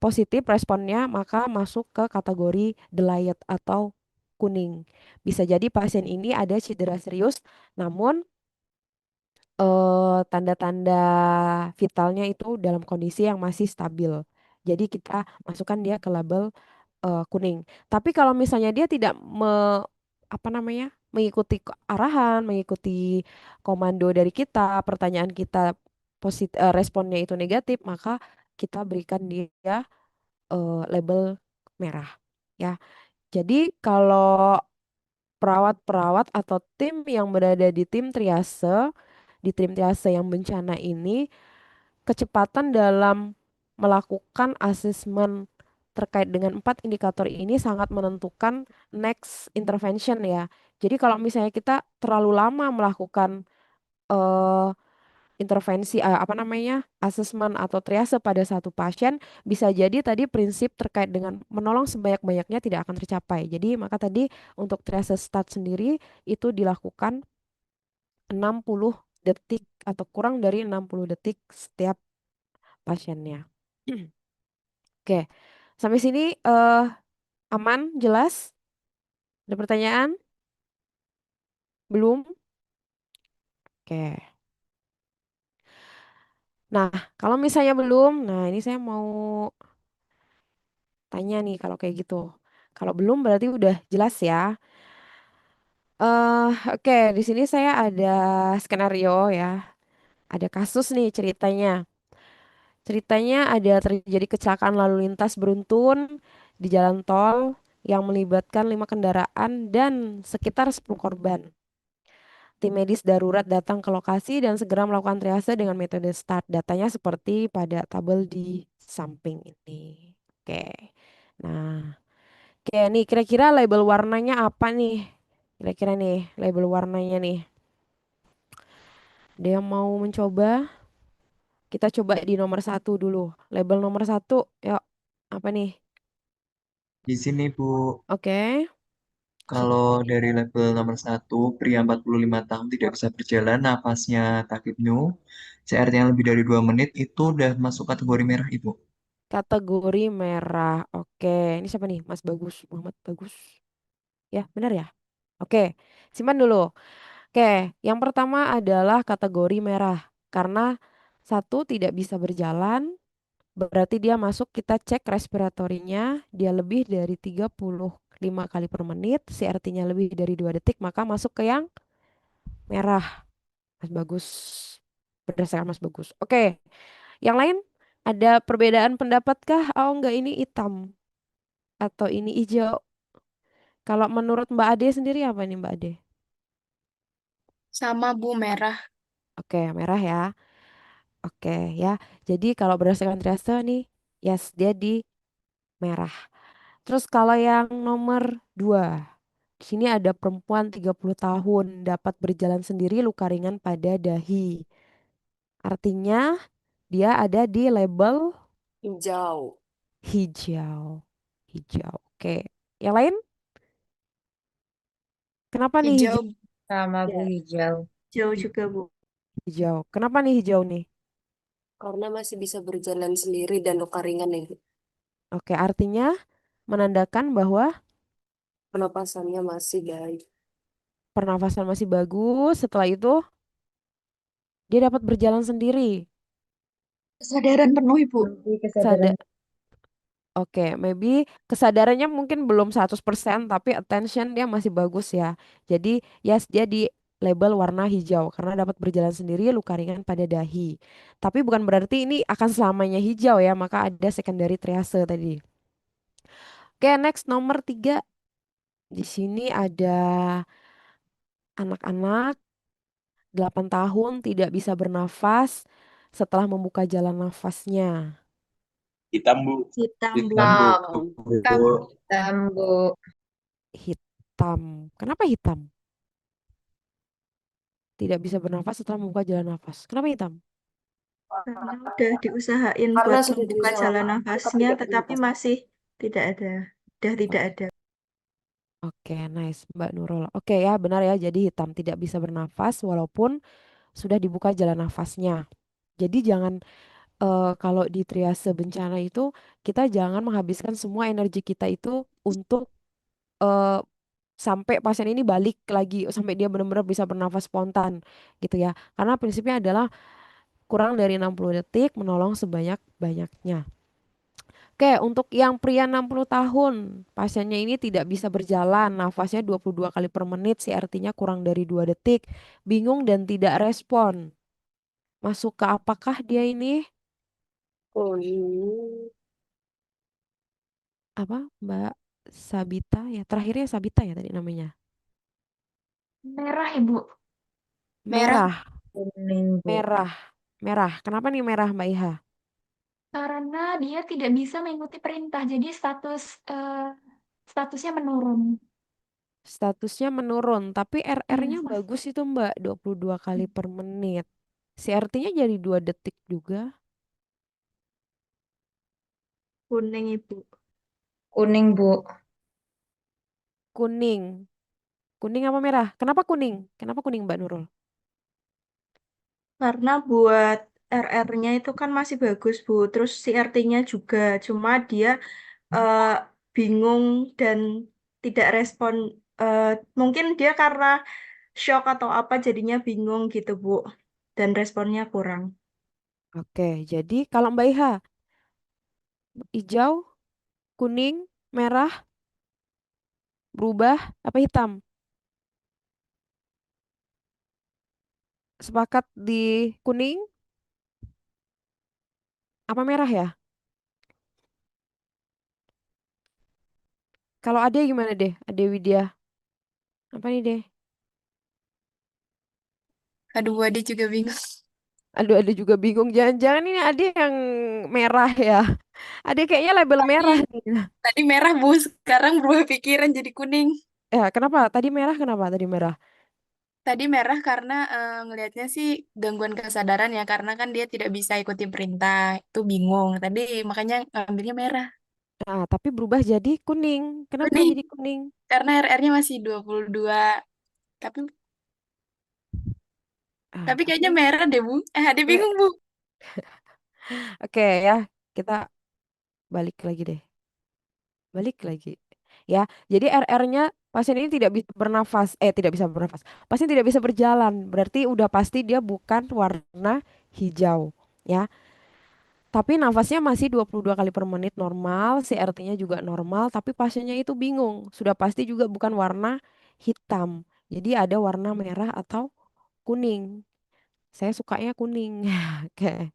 S2: positif responnya, maka masuk ke kategori delayed atau kuning. Bisa jadi pasien ini ada cedera serius, namun tanda-tanda vitalnya itu dalam kondisi yang masih stabil. Jadi kita masukkan dia ke label kuning. Tapi kalau misalnya dia tidak apa namanya mengikuti arahan, mengikuti komando dari kita, pertanyaan kita responnya itu negatif, maka kita berikan dia label merah. Ya, jadi kalau perawat-perawat atau tim yang berada di tim triase yang bencana ini, kecepatan dalam melakukan asesmen terkait dengan 4 indikator ini sangat menentukan next intervention ya. Jadi kalau misalnya kita terlalu lama melakukan eh, intervensi apa namanya asesmen atau triase pada satu pasien, bisa jadi tadi prinsip terkait dengan menolong sebanyak-banyaknya tidak akan tercapai. Jadi maka tadi untuk triase start sendiri itu dilakukan 60 detik atau kurang dari 60 detik setiap pasiennya. Oke, sampai sini aman, jelas? Ada pertanyaan? Belum? Oke. Nah, kalau misalnya belum, nah ini saya mau tanya nih kalau kayak gitu. Kalau belum berarti udah jelas ya. Oke, di sini saya ada skenario ya. Ada kasus nih ceritanya. Ceritanya ada terjadi kecelakaan lalu lintas beruntun di jalan tol yang melibatkan 5 kendaraan dan sekitar 10 korban. Tim medis darurat datang ke lokasi dan segera melakukan triase dengan metode start. Datanya seperti pada tabel di samping ini. Oke. Nah, Oke, nih kira-kira label warnanya apa nih? Kira-kira nih label warnanya nih. Ada yang mau mencoba? Kita coba di nomor satu dulu. Label nomor satu, yuk. Apa nih?
S7: Di sini, Bu,
S2: Oke,
S7: kalau dari level nomor satu, pria 45 tahun tidak bisa berjalan, nafasnya takipnu, CR-nya lebih dari 2 menit, itu udah masuk kategori merah, Ibu.
S2: kategori merah. Oke, ini siapa nih? Mas Bagus, Muhammad Bagus. Ya, benar ya? Oke, simpan dulu. Oke, yang pertama adalah kategori merah. Karena satu tidak bisa berjalan, berarti dia masuk, kita cek respiratorinya, dia lebih dari 35 kali per menit, CRT-nya lebih dari 2 detik, maka masuk ke yang merah. Mas Bagus. Berdasarkan Mas Bagus. Oke, yang lain ada perbedaan pendapatkah? Oh enggak, ini hitam atau ini hijau. Kalau menurut Mbak Ade sendiri apa nih Mbak Ade?
S8: Sama Bu, merah.
S2: Oke, merah ya. Oke ya. Jadi kalau berdasarkan triase nih, yes dia di merah. Terus kalau yang nomor 2, di sini ada perempuan 30 tahun dapat berjalan sendiri, luka ringan pada dahi. Artinya dia ada di label
S8: Hijau.
S2: hijau. Hijau. Oke. Yang lain? Kenapa nih
S8: Hijau.
S2: hijau?
S9: Sama Bu,
S8: Ya,
S9: hijau.
S3: Jauh juga, Bu.
S2: Hijau. Kenapa nih hijau nih?
S8: karena masih bisa berjalan sendiri dan luka ringan ya.
S2: Oke, artinya menandakan bahwa
S8: Penapasannya masih baik.
S2: pernafasan masih bagus. Setelah itu dia dapat berjalan sendiri.
S3: Kesadaran penuh, Ibu.
S9: Lebih kesadaran.
S2: Sada Oke, maybe kesadarannya mungkin belum 100%, tapi attention dia masih bagus ya. Jadi, yes, dia di label warna hijau karena dapat berjalan sendiri, luka ringan pada dahi. Tapi bukan berarti ini akan selamanya hijau ya, maka ada secondary triase tadi. Oke, next nomor 3. Di sini ada anak-anak 8 tahun tidak bisa bernafas setelah membuka jalan nafasnya.
S5: Hitam, Bu.
S3: Hitam, Bu.
S7: Hitam, Bu.
S8: Hitam.
S9: Hitam, Bu.
S2: Hitam. Kenapa hitam? Tidak bisa bernafas setelah membuka jalan nafas. Kenapa hitam?
S3: Karena udah diusahain
S8: Karena
S3: buat
S8: sudah
S3: membuka jalan
S8: diusahakan, tetap
S3: nafasnya,
S8: tidak
S3: tetapi
S8: bernafas.
S3: masih tidak ada. Udah tidak ada.
S2: Oke, nice, Mbak Nurul. Oke ya, benar ya. Jadi hitam tidak bisa bernafas walaupun sudah dibuka jalan nafasnya. Jadi jangan kalau di triase bencana itu kita jangan menghabiskan semua energi kita itu untuk eh, sampai pasien ini balik lagi, sampai dia benar-benar bisa bernafas spontan gitu ya. Karena prinsipnya adalah kurang dari 60 detik menolong sebanyak-banyaknya. Oke, untuk yang pria 60 tahun, pasiennya ini tidak bisa berjalan, nafasnya 22 kali per menit, CRT-nya kurang dari 2 detik, bingung dan tidak respon. Masuk ke apakah dia ini?
S8: Oh, ini
S2: Apa, Mbak Sabita ya? Terakhirnya Sabita ya tadi namanya.
S6: Merah, Ibu.
S8: merah.
S2: Merah,
S9: Kuning, Bu.
S2: merah, merah. Kenapa nih merah, Mbak Iha?
S6: Karena dia tidak bisa mengikuti perintah, jadi statusnya menurun.
S2: Statusnya menurun, tapi RR-nya
S6: Iya.
S2: bagus itu Mbak, 22 kali per menit. CRT-nya jadi 2 detik juga.
S3: Kuning, Ibu.
S9: Kuning, Bu.
S2: Kuning. Kuning apa merah? Kenapa kuning? Kenapa kuning Mbak Nurul?
S3: Karena buat RR-nya itu kan masih bagus, Bu. Terus CRT-nya juga. Cuma dia eh, bingung dan tidak respon. Eh, Mungkin dia karena shock atau apa jadinya bingung gitu, Bu. Dan responnya kurang.
S2: Oke, jadi kalau Mbak Iha, hijau, kuning, merah, berubah, apa hitam? Sepakat di kuning, apa merah ya? Kalau Ade gimana deh? Ade Widya. Apa nih deh?
S8: Aduh, Ade juga bingung.
S2: Aduh, Ade juga bingung. Jangan-jangan ini Ade yang merah ya? Ada kayaknya label merah
S10: Tadi,
S2: nih.
S10: tadi merah, Bu. Sekarang berubah pikiran jadi kuning.
S2: Ya, kenapa? Tadi merah kenapa? Tadi merah.
S10: Tadi merah karena ngelihatnya sih gangguan kesadaran ya, karena kan dia tidak bisa ikuti perintah. Itu bingung. Tadi makanya ngambilnya merah.
S2: Nah, tapi berubah jadi kuning. Kenapa
S10: Kuning.
S2: jadi kuning?
S10: Karena RR-nya masih 22. Tapi
S2: Ah,
S10: tapi
S2: tapi
S10: kayaknya merah deh, Bu. Ada
S2: me-
S10: bingung, Bu.
S2: oke ya, kita balik lagi deh. Balik lagi. Ya, jadi RR-nya pasien ini tidak bisa bernafas, tidak bisa bernafas. Pasien tidak bisa berjalan, berarti udah pasti dia bukan warna hijau, ya. Tapi nafasnya masih 22 kali per menit normal, CRT-nya juga normal, tapi pasiennya itu bingung. Sudah pasti juga bukan warna hitam. Jadi ada warna merah atau kuning. Saya sukanya kuning. Oke.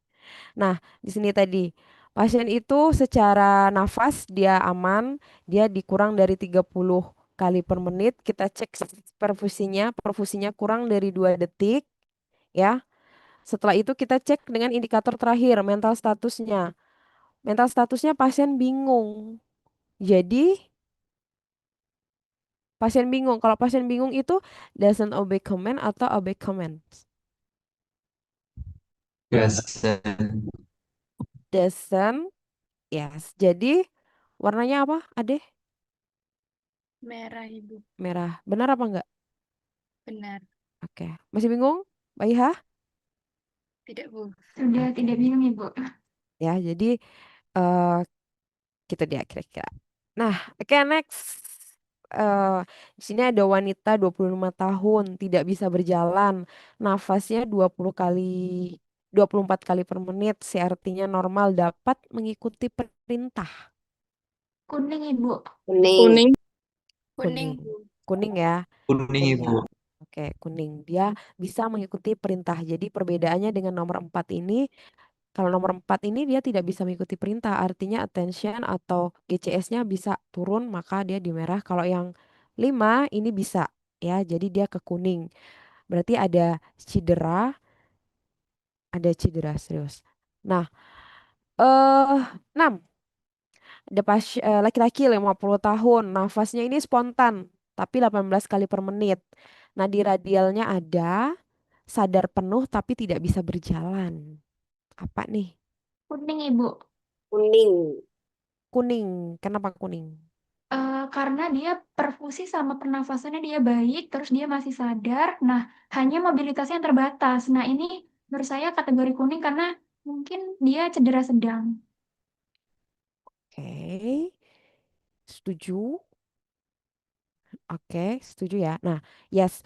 S2: Nah, di sini tadi pasien itu secara nafas dia aman, dia dikurang dari 30 kali per menit, kita cek perfusinya kurang dari 2 detik, ya. Setelah itu kita cek dengan indikator terakhir, mental statusnya. Mental statusnya pasien bingung. Jadi, pasien bingung. Kalau pasien bingung itu doesn't obey command atau obey commands.
S7: Doesn't.
S2: Doesn't, yes. Jadi, warnanya apa? Ade?
S10: Merah, Ibu.
S2: Merah. Benar apa enggak?
S10: Benar.
S2: Oke. Masih bingung, Mbak Iha?
S10: Tidak, Bu.
S6: Sudah
S2: Oke.
S6: tidak bingung, Ibu.
S2: Ya, jadi eh gitu dia kira-kira. Nah, oke, next. eh di sini ada wanita 25 tahun, tidak bisa berjalan. Nafasnya 24 kali per menit, CRT-nya normal, dapat mengikuti perintah.
S6: Kuning, Ibu.
S8: Kuning.
S10: Kuning,
S2: Kuning.
S10: Bu.
S2: Kuning ya.
S7: Kuning,
S2: Ya.
S7: Ibu.
S2: Oke, kuning. Dia bisa mengikuti perintah. Jadi perbedaannya dengan nomor 4 ini, kalau nomor 4 ini dia tidak bisa mengikuti perintah, artinya attention atau GCS-nya bisa turun, maka dia di merah. Kalau yang 5 ini bisa, ya, jadi dia ke kuning. Berarti cedera, ada cedera serius. Nah, 6. Ada laki-laki 50 tahun, nafasnya ini spontan, tapi 18 kali per menit. Nah, di radialnya ada sadar penuh tapi tidak bisa berjalan. Apa nih?
S6: Kuning, Ibu.
S8: Kuning.
S2: Kuning. Kenapa kuning?
S6: Karena dia perfusi sama pernafasannya dia baik, terus dia masih sadar. Nah, hanya mobilitasnya yang terbatas. Nah, ini menurut saya kategori kuning karena mungkin dia cedera sedang.
S2: Oke, setuju. Oke, setuju ya. Nah, yes,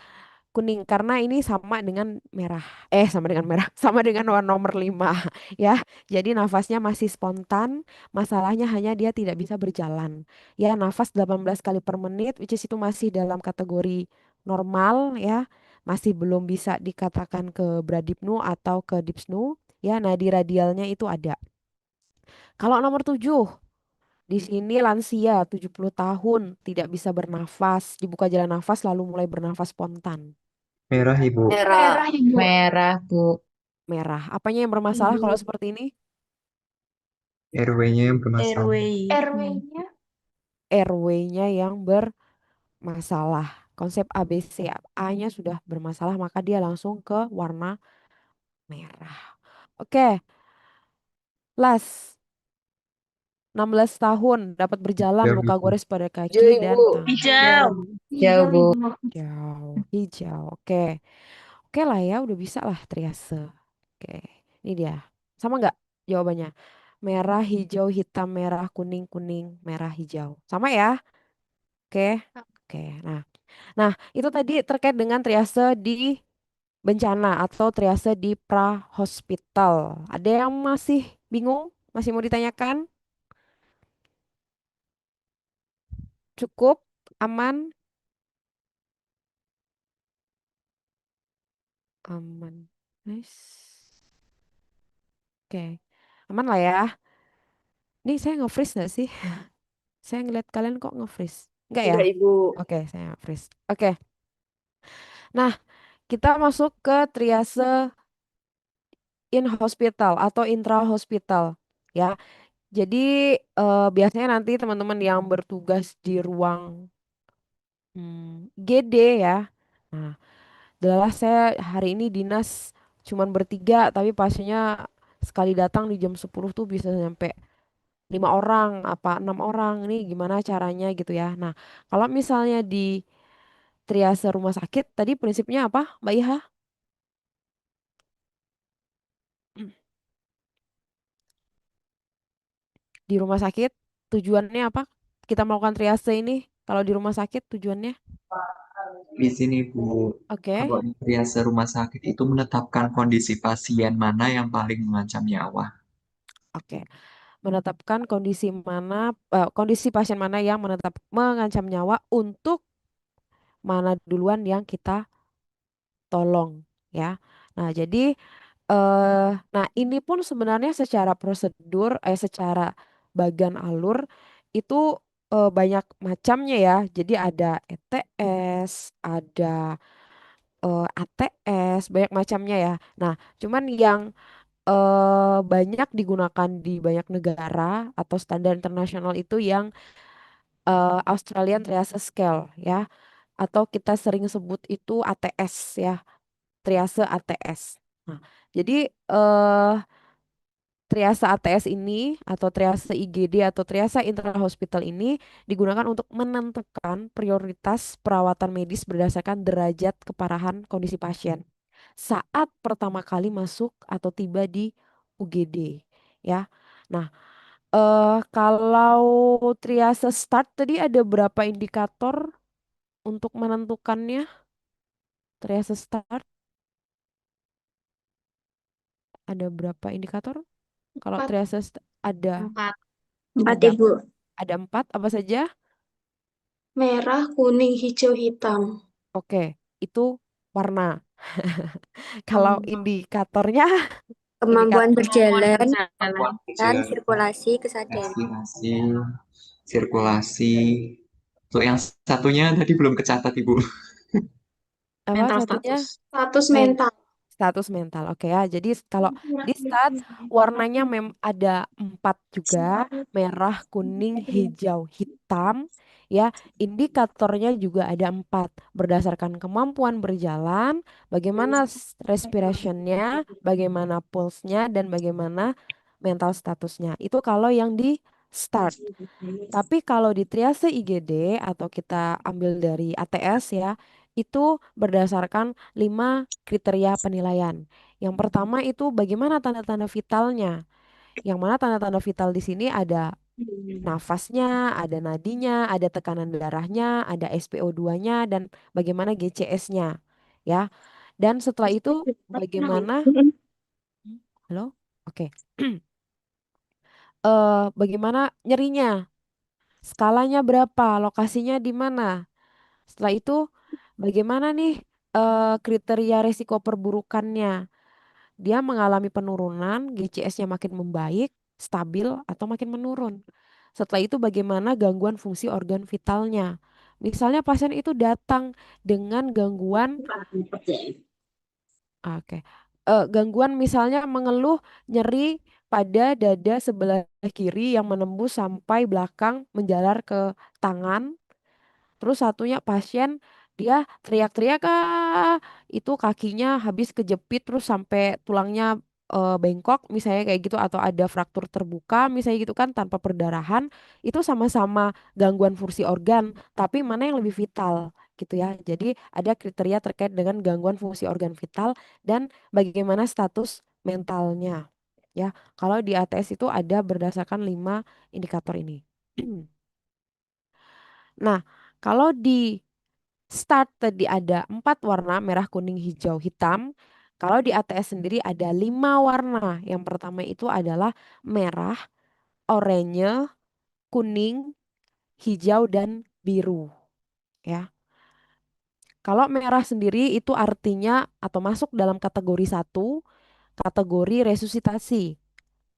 S2: kuning karena ini sama dengan merah. Sama dengan merah, sama dengan warna nomor 5 ya. Jadi nafasnya masih spontan, masalahnya hanya dia tidak bisa berjalan. Ya, nafas 18 kali per menit which is itu masih dalam kategori normal ya. Masih belum bisa dikatakan ke bradipnu atau ke dipsnu ya. Nah, di radialnya itu ada. Kalau nomor 7 di sini lansia 70 tahun tidak bisa bernafas, dibuka jalan nafas lalu mulai bernafas spontan.
S7: Merah, Ibu.
S8: Merah.
S6: Merah, Ibu.
S9: Merah, Bu.
S2: Merah. Apanya yang bermasalah
S6: Ibu.
S2: kalau seperti ini?
S7: RW-nya yang bermasalah.
S3: Airway.
S6: RW-nya
S2: RW-nya yang bermasalah. Konsep ABC, A-nya sudah bermasalah maka dia langsung ke warna merah. Oke, last 16 tahun dapat berjalan,
S7: Ya,
S2: luka
S7: Bu.
S2: gores pada
S8: Hijau,
S2: kaki dan
S8: Ibu.
S2: tangan.
S3: Hijau.
S9: Jauh,
S6: hijau,
S9: Bu.
S6: Ibu.
S2: Hijau, hijau. Oke. Oke lah ya, udah bisa lah triase. Oke, ini dia. Sama nggak jawabannya? Merah, hijau, hitam, merah, kuning, kuning, merah, hijau. Sama ya? Oke. Oke. Nah, itu tadi terkait dengan triase di bencana atau triase di pra-hospital. Ada yang masih bingung? Masih mau ditanyakan? Cukup? Aman? Aman. Nice. Oke. Aman lah ya. Ini saya nge-freeze nggak sih? Saya ngeliat kalian kok nge-freeze. Enggak ya?
S8: Enggak, Ibu.
S2: Oke, saya nge-freeze. Oke. Nah, kita masuk ke triase in hospital atau intra hospital ya. Jadi biasanya nanti teman-teman yang bertugas di ruang GD ya. Nah, adalah saya hari ini dinas cuman bertiga, tapi pasiennya sekali datang di jam 10 tuh bisa sampai 5 orang apa 6 orang. Ini gimana caranya gitu ya. Nah, kalau misalnya di triase rumah sakit tadi prinsipnya apa, Mbak Iha? Di rumah sakit tujuannya apa? Kita melakukan triase ini kalau di rumah sakit tujuannya?
S7: Di sini, Bu,
S2: Oke,
S7: kalau di triase rumah sakit itu menetapkan kondisi pasien mana yang paling mengancam nyawa.
S2: oke. Menetapkan kondisi pasien mana yang mengancam nyawa untuk mana duluan yang kita tolong ya. Nah, jadi nah ini pun sebenarnya secara prosedur secara bagan alur itu banyak macamnya ya. Jadi ada ETS, ada ATS, banyak macamnya ya. Nah, cuman yang banyak digunakan di banyak negara atau standar internasional itu yang Australian Triage Scale ya, atau kita sering sebut itu ATS ya, triase ATS. Nah, jadi triase ATS ini atau triase IGD atau triase intra-hospital ini digunakan untuk menentukan prioritas perawatan medis berdasarkan derajat keparahan kondisi pasien saat pertama kali masuk atau tiba di UGD ya. Nah, kalau triase start tadi ada berapa indikator untuk menentukannya? Triase start ada berapa indikator? Kalau
S11: Empat.
S2: triase ada
S9: 4.
S11: 4
S2: ada
S11: Ibu.
S2: ada 4 apa saja?
S11: Merah, kuning, hijau, hitam.
S2: Oke, itu warna. Kalau indikatornya,
S11: Kemampuan
S2: indikator
S11: berjalan
S7: Kemampuan
S11: dan
S7: berjalan,
S11: sirkulasi kesadaran.
S7: respirasi, sirkulasi. Untuk yang satunya tadi belum kecatat, Ibu.
S2: apa
S9: Mental
S2: satunya?
S9: status.
S11: Status
S2: Men
S11: mental.
S2: status mental. Oke ya. Jadi kalau di stat warnanya ada 4 juga, merah, kuning, hijau, hitam. Ya, indikatornya juga ada 4 berdasarkan kemampuan berjalan, bagaimana respirationnya, bagaimana pulse-nya, dan bagaimana mental statusnya. Itu kalau yang di start. Tapi kalau di triase IGD atau kita ambil dari ATS ya, itu berdasarkan 5 kriteria penilaian. Yang pertama itu bagaimana tanda-tanda vitalnya. Yang mana tanda-tanda vital di sini ada nafasnya, ada nadinya, ada tekanan darahnya, ada SpO2-nya, dan bagaimana GCS-nya. Ya. Dan setelah itu bagaimana... Halo? Oke. Bagaimana nyerinya? Skalanya berapa? Lokasinya di mana? Setelah itu, bagaimana nih kriteria resiko perburukannya? Dia mengalami penurunan, GCS-nya makin membaik, stabil, atau makin menurun. Setelah itu, bagaimana gangguan fungsi organ vitalnya? Misalnya pasien itu datang dengan gangguan, oke, gangguan misalnya mengeluh nyeri pada dada sebelah kiri yang menembus sampai belakang menjalar ke tangan. Terus satunya pasien dia teriak-teriak itu kakinya habis kejepit terus sampai tulangnya bengkok misalnya kayak gitu atau ada fraktur terbuka misalnya gitu kan tanpa perdarahan itu sama-sama gangguan fungsi organ tapi mana yang lebih vital gitu ya. Jadi ada kriteria terkait dengan gangguan fungsi organ vital dan bagaimana status mentalnya ya. Kalau di ATS itu ada berdasarkan 5 indikator ini. Nah, kalau di start tadi ada 4 warna, merah, kuning, hijau, hitam. Kalau di ATS sendiri ada 5 warna. Yang pertama itu adalah merah, oranye, kuning, hijau, dan biru. Ya. Kalau merah sendiri itu artinya atau masuk dalam kategori 1, kategori resusitasi,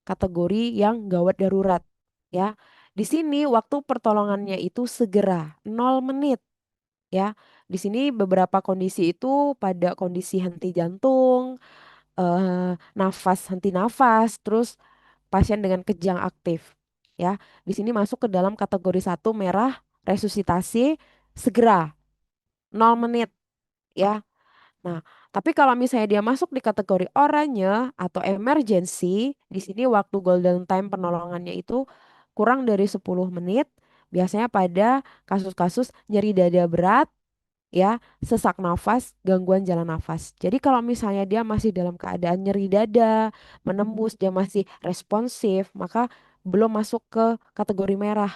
S2: kategori yang gawat darurat. Ya. Di sini waktu pertolongannya itu segera, 0 menit. Ya, di sini beberapa kondisi itu pada kondisi henti jantung, nafas henti nafas, terus pasien dengan kejang aktif. ya. Di sini masuk ke dalam kategori 1 merah, resusitasi segera 0 menit ya. Nah, tapi kalau misalnya dia masuk di kategori oranye atau emergency, di sini waktu golden time penolongannya itu kurang dari 10 menit, biasanya pada kasus-kasus nyeri dada berat, ya, sesak nafas, gangguan jalan nafas. Jadi kalau misalnya dia masih dalam keadaan nyeri dada, menembus, dia masih responsif, maka belum masuk ke kategori merah,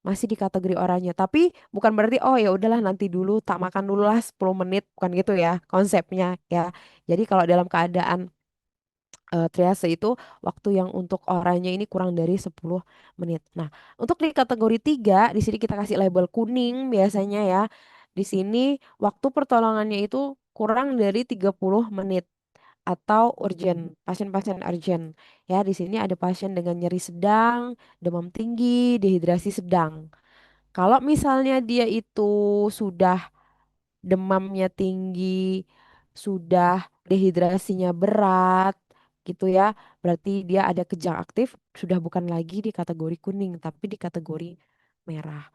S2: masih di kategori oranye. Tapi bukan berarti oh ya udahlah nanti dulu tak makan dulu lah 10 menit, bukan gitu ya konsepnya ya. Jadi kalau dalam keadaan triase itu waktu yang untuk oranye ini kurang dari 10 menit. Nah, untuk di kategori 3 di sini kita kasih label kuning biasanya ya. Di sini waktu pertolongannya itu kurang dari 30 menit atau urgent, pasien-pasien urgent. Ya, di sini ada pasien dengan nyeri sedang, demam tinggi, dehidrasi sedang. Kalau misalnya dia itu sudah demamnya tinggi, sudah dehidrasinya berat, gitu ya. Berarti dia ada kejang aktif, sudah bukan lagi di kategori kuning, tapi di kategori merah.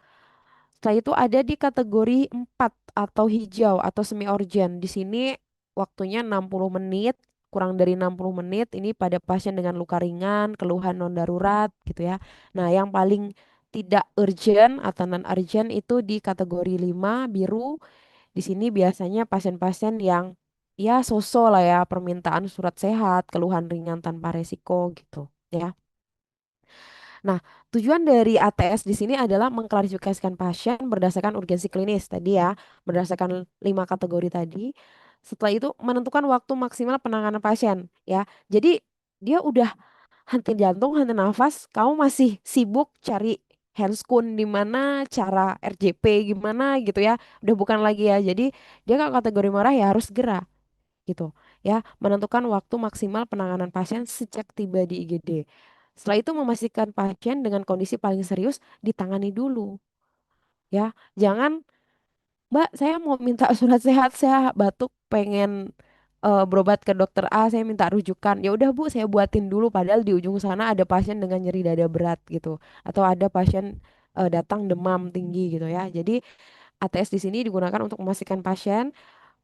S2: Setelah itu ada di kategori 4 atau hijau atau semi urgent. Di sini waktunya 60 menit, kurang dari 60 menit. Ini pada pasien dengan luka ringan, keluhan non darurat gitu ya. Nah, yang paling tidak urgent atau non urgent itu di kategori 5 biru. Di sini biasanya pasien-pasien yang ya so-so lah ya, permintaan surat sehat, keluhan ringan tanpa resiko gitu ya. Nah, tujuan dari ATS di sini adalah mengklarifikasikan pasien berdasarkan urgensi klinis tadi ya, berdasarkan 5 kategori tadi. Setelah itu menentukan waktu maksimal penanganan pasien ya. Jadi dia udah henti jantung, henti nafas, kamu masih sibuk cari handscoon di mana, cara RJP gimana gitu ya. Udah bukan lagi ya. Jadi dia kalau kategori merah ya harus segera gitu ya, menentukan waktu maksimal penanganan pasien sejak tiba di IGD. Setelah itu memastikan pasien dengan kondisi paling serius ditangani dulu ya. Jangan, Mbak, saya mau minta surat sehat, saya batuk pengen berobat ke dokter A, saya minta rujukan. Ya udah Bu, saya buatin dulu padahal di ujung sana ada pasien dengan nyeri dada berat gitu. Atau ada pasien datang demam tinggi gitu ya. Jadi ATS di sini digunakan untuk memastikan pasien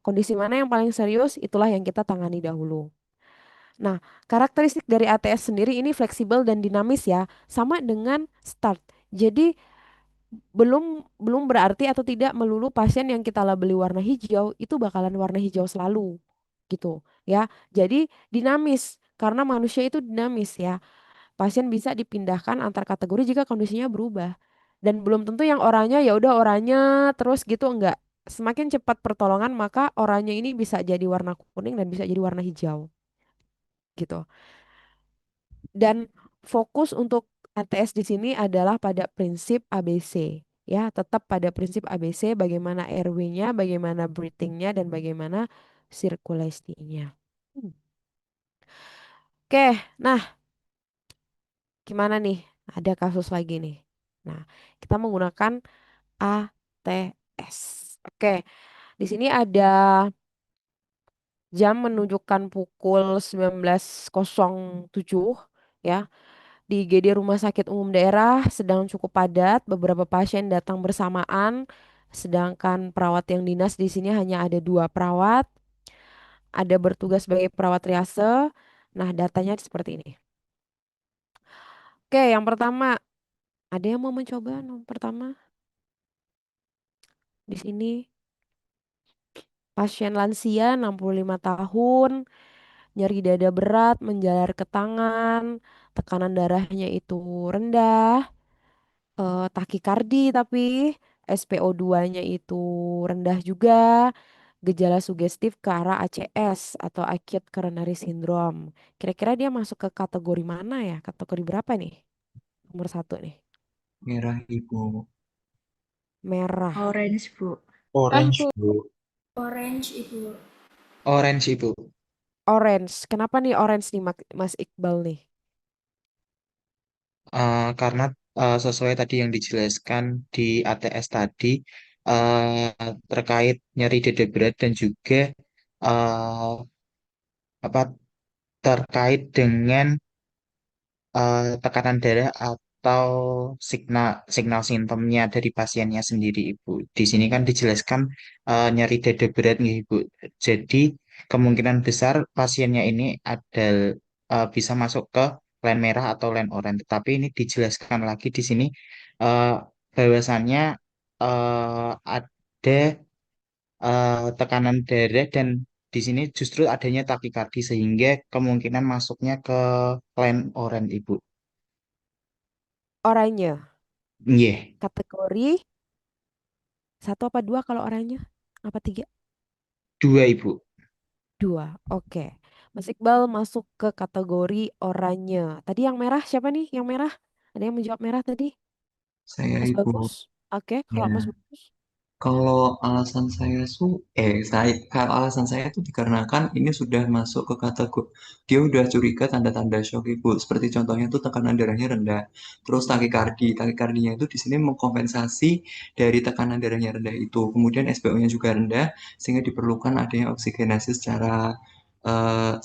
S2: kondisi mana yang paling serius, itulah yang kita tangani dahulu. Nah, karakteristik dari ATS sendiri ini fleksibel dan dinamis ya, sama dengan START. Jadi belum belum berarti atau tidak melulu pasien yang kita labeli warna hijau itu bakalan warna hijau selalu gitu ya. Jadi dinamis karena manusia itu dinamis ya. Pasien bisa dipindahkan antar kategori jika kondisinya berubah. Dan belum tentu yang oranye ya udah oranye terus gitu, enggak. Semakin cepat pertolongan maka oranye ini bisa jadi warna kuning dan bisa jadi warna hijau gitu. Dan fokus untuk ATS di sini adalah pada prinsip ABC. Ya, tetap pada prinsip ABC, bagaimana airway-nya, bagaimana breathing-nya, dan bagaimana sirkulasinya. Oke, nah gimana nih? Ada kasus lagi nih. Nah, kita menggunakan ATS. Oke, di sini ada jam menunjukkan pukul 19.07 ya. Di IGD Rumah Sakit Umum Daerah sedang cukup padat, beberapa pasien datang bersamaan, sedangkan perawat yang dinas di sini hanya ada 2 perawat, ada bertugas sebagai perawat triase. Nah, datanya seperti ini. Oke, yang pertama, ada yang mau mencoba nomor pertama? Di sini pasien lansia 65 tahun, nyeri dada berat, menjalar ke tangan, tekanan darahnya itu rendah, takikardi tapi SpO2-nya itu rendah juga, gejala sugestif ke arah ACS atau acute coronary syndrome. Kira-kira dia masuk ke kategori mana ya? Kategori berapa nih? Nomor 1 nih.
S7: Merah Ibu.
S2: Merah.
S3: Orange, Bu.
S5: Orange, Bu.
S11: Orange, Ibu.
S7: Orange Ibu.
S2: Orange. Kenapa nih orange nih Mas Iqbal nih?
S7: Karena sesuai tadi yang dijelaskan di ATS tadi, terkait nyeri dada berat dan juga eh, apa terkait dengan tekanan darah
S12: atau signal signal simptomnya dari pasiennya sendiri, Ibu. Di sini kan dijelaskan nyeri dada berat nih, Ibu. Jadi kemungkinan besar pasiennya ini ada bisa masuk ke line merah atau line oranye. Tetapi ini dijelaskan lagi di sini eh, bahwasannya ada tekanan darah dan di sini justru adanya takikardi sehingga kemungkinan masuknya ke line oranye, Ibu.
S2: Oranye.
S12: Iya,
S2: Kategori 1 apa 2 kalau oranye? Apa 3?
S12: 2, Ibu.
S2: 2. Oke. Mas Iqbal masuk ke kategori oranye. Tadi yang merah siapa nih? Yang merah? Ada yang menjawab merah tadi?
S7: Saya
S2: Mas
S7: Ibu.
S2: Bagus. Oke, kalau
S7: Ya.
S2: Mas Bagus.
S7: Kalau alasan saya kalau alasan saya itu dikarenakan ini sudah masuk ke kategori dia udah curiga tanda-tanda shock ibu. Seperti contohnya itu tekanan darahnya rendah, terus takikardinya itu di sini mengkompensasi dari tekanan darahnya rendah itu. Kemudian SpO-nya juga rendah sehingga diperlukan adanya oksigenasi secara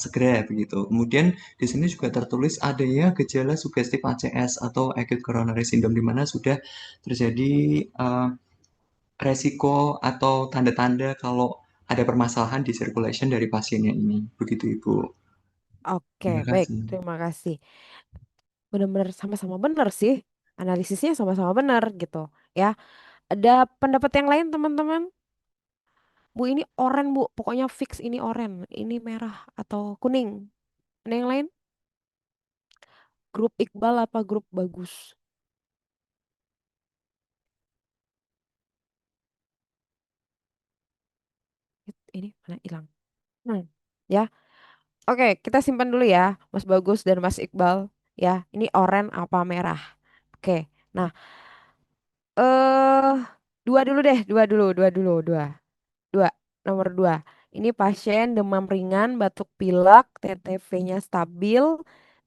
S7: segera begitu. Kemudian di sini juga tertulis adanya gejala sugestif ACS atau acute coronary syndrome di mana sudah terjadi resiko atau tanda-tanda kalau ada permasalahan di circulation dari pasiennya ini. Begitu, Ibu.
S2: Oke,
S7: Terima
S2: baik.
S7: kasih.
S2: Terima kasih. Benar-benar sama-sama benar sih. Analisisnya sama-sama benar gitu. Ya, ada pendapat yang lain teman-teman? Bu ini oren Bu, pokoknya fix ini oren. Ini merah atau kuning. Ada yang lain? Grup Iqbal apa grup Bagus? Ini mana hilang? Ya. Oke, kita simpan dulu ya, Mas Bagus dan Mas Iqbal. Ya, ini oren apa merah? Oke. Nah, eh dua dulu deh, dua. Dua, nomor 2. Ini pasien demam ringan, batuk pilek, TTV-nya stabil,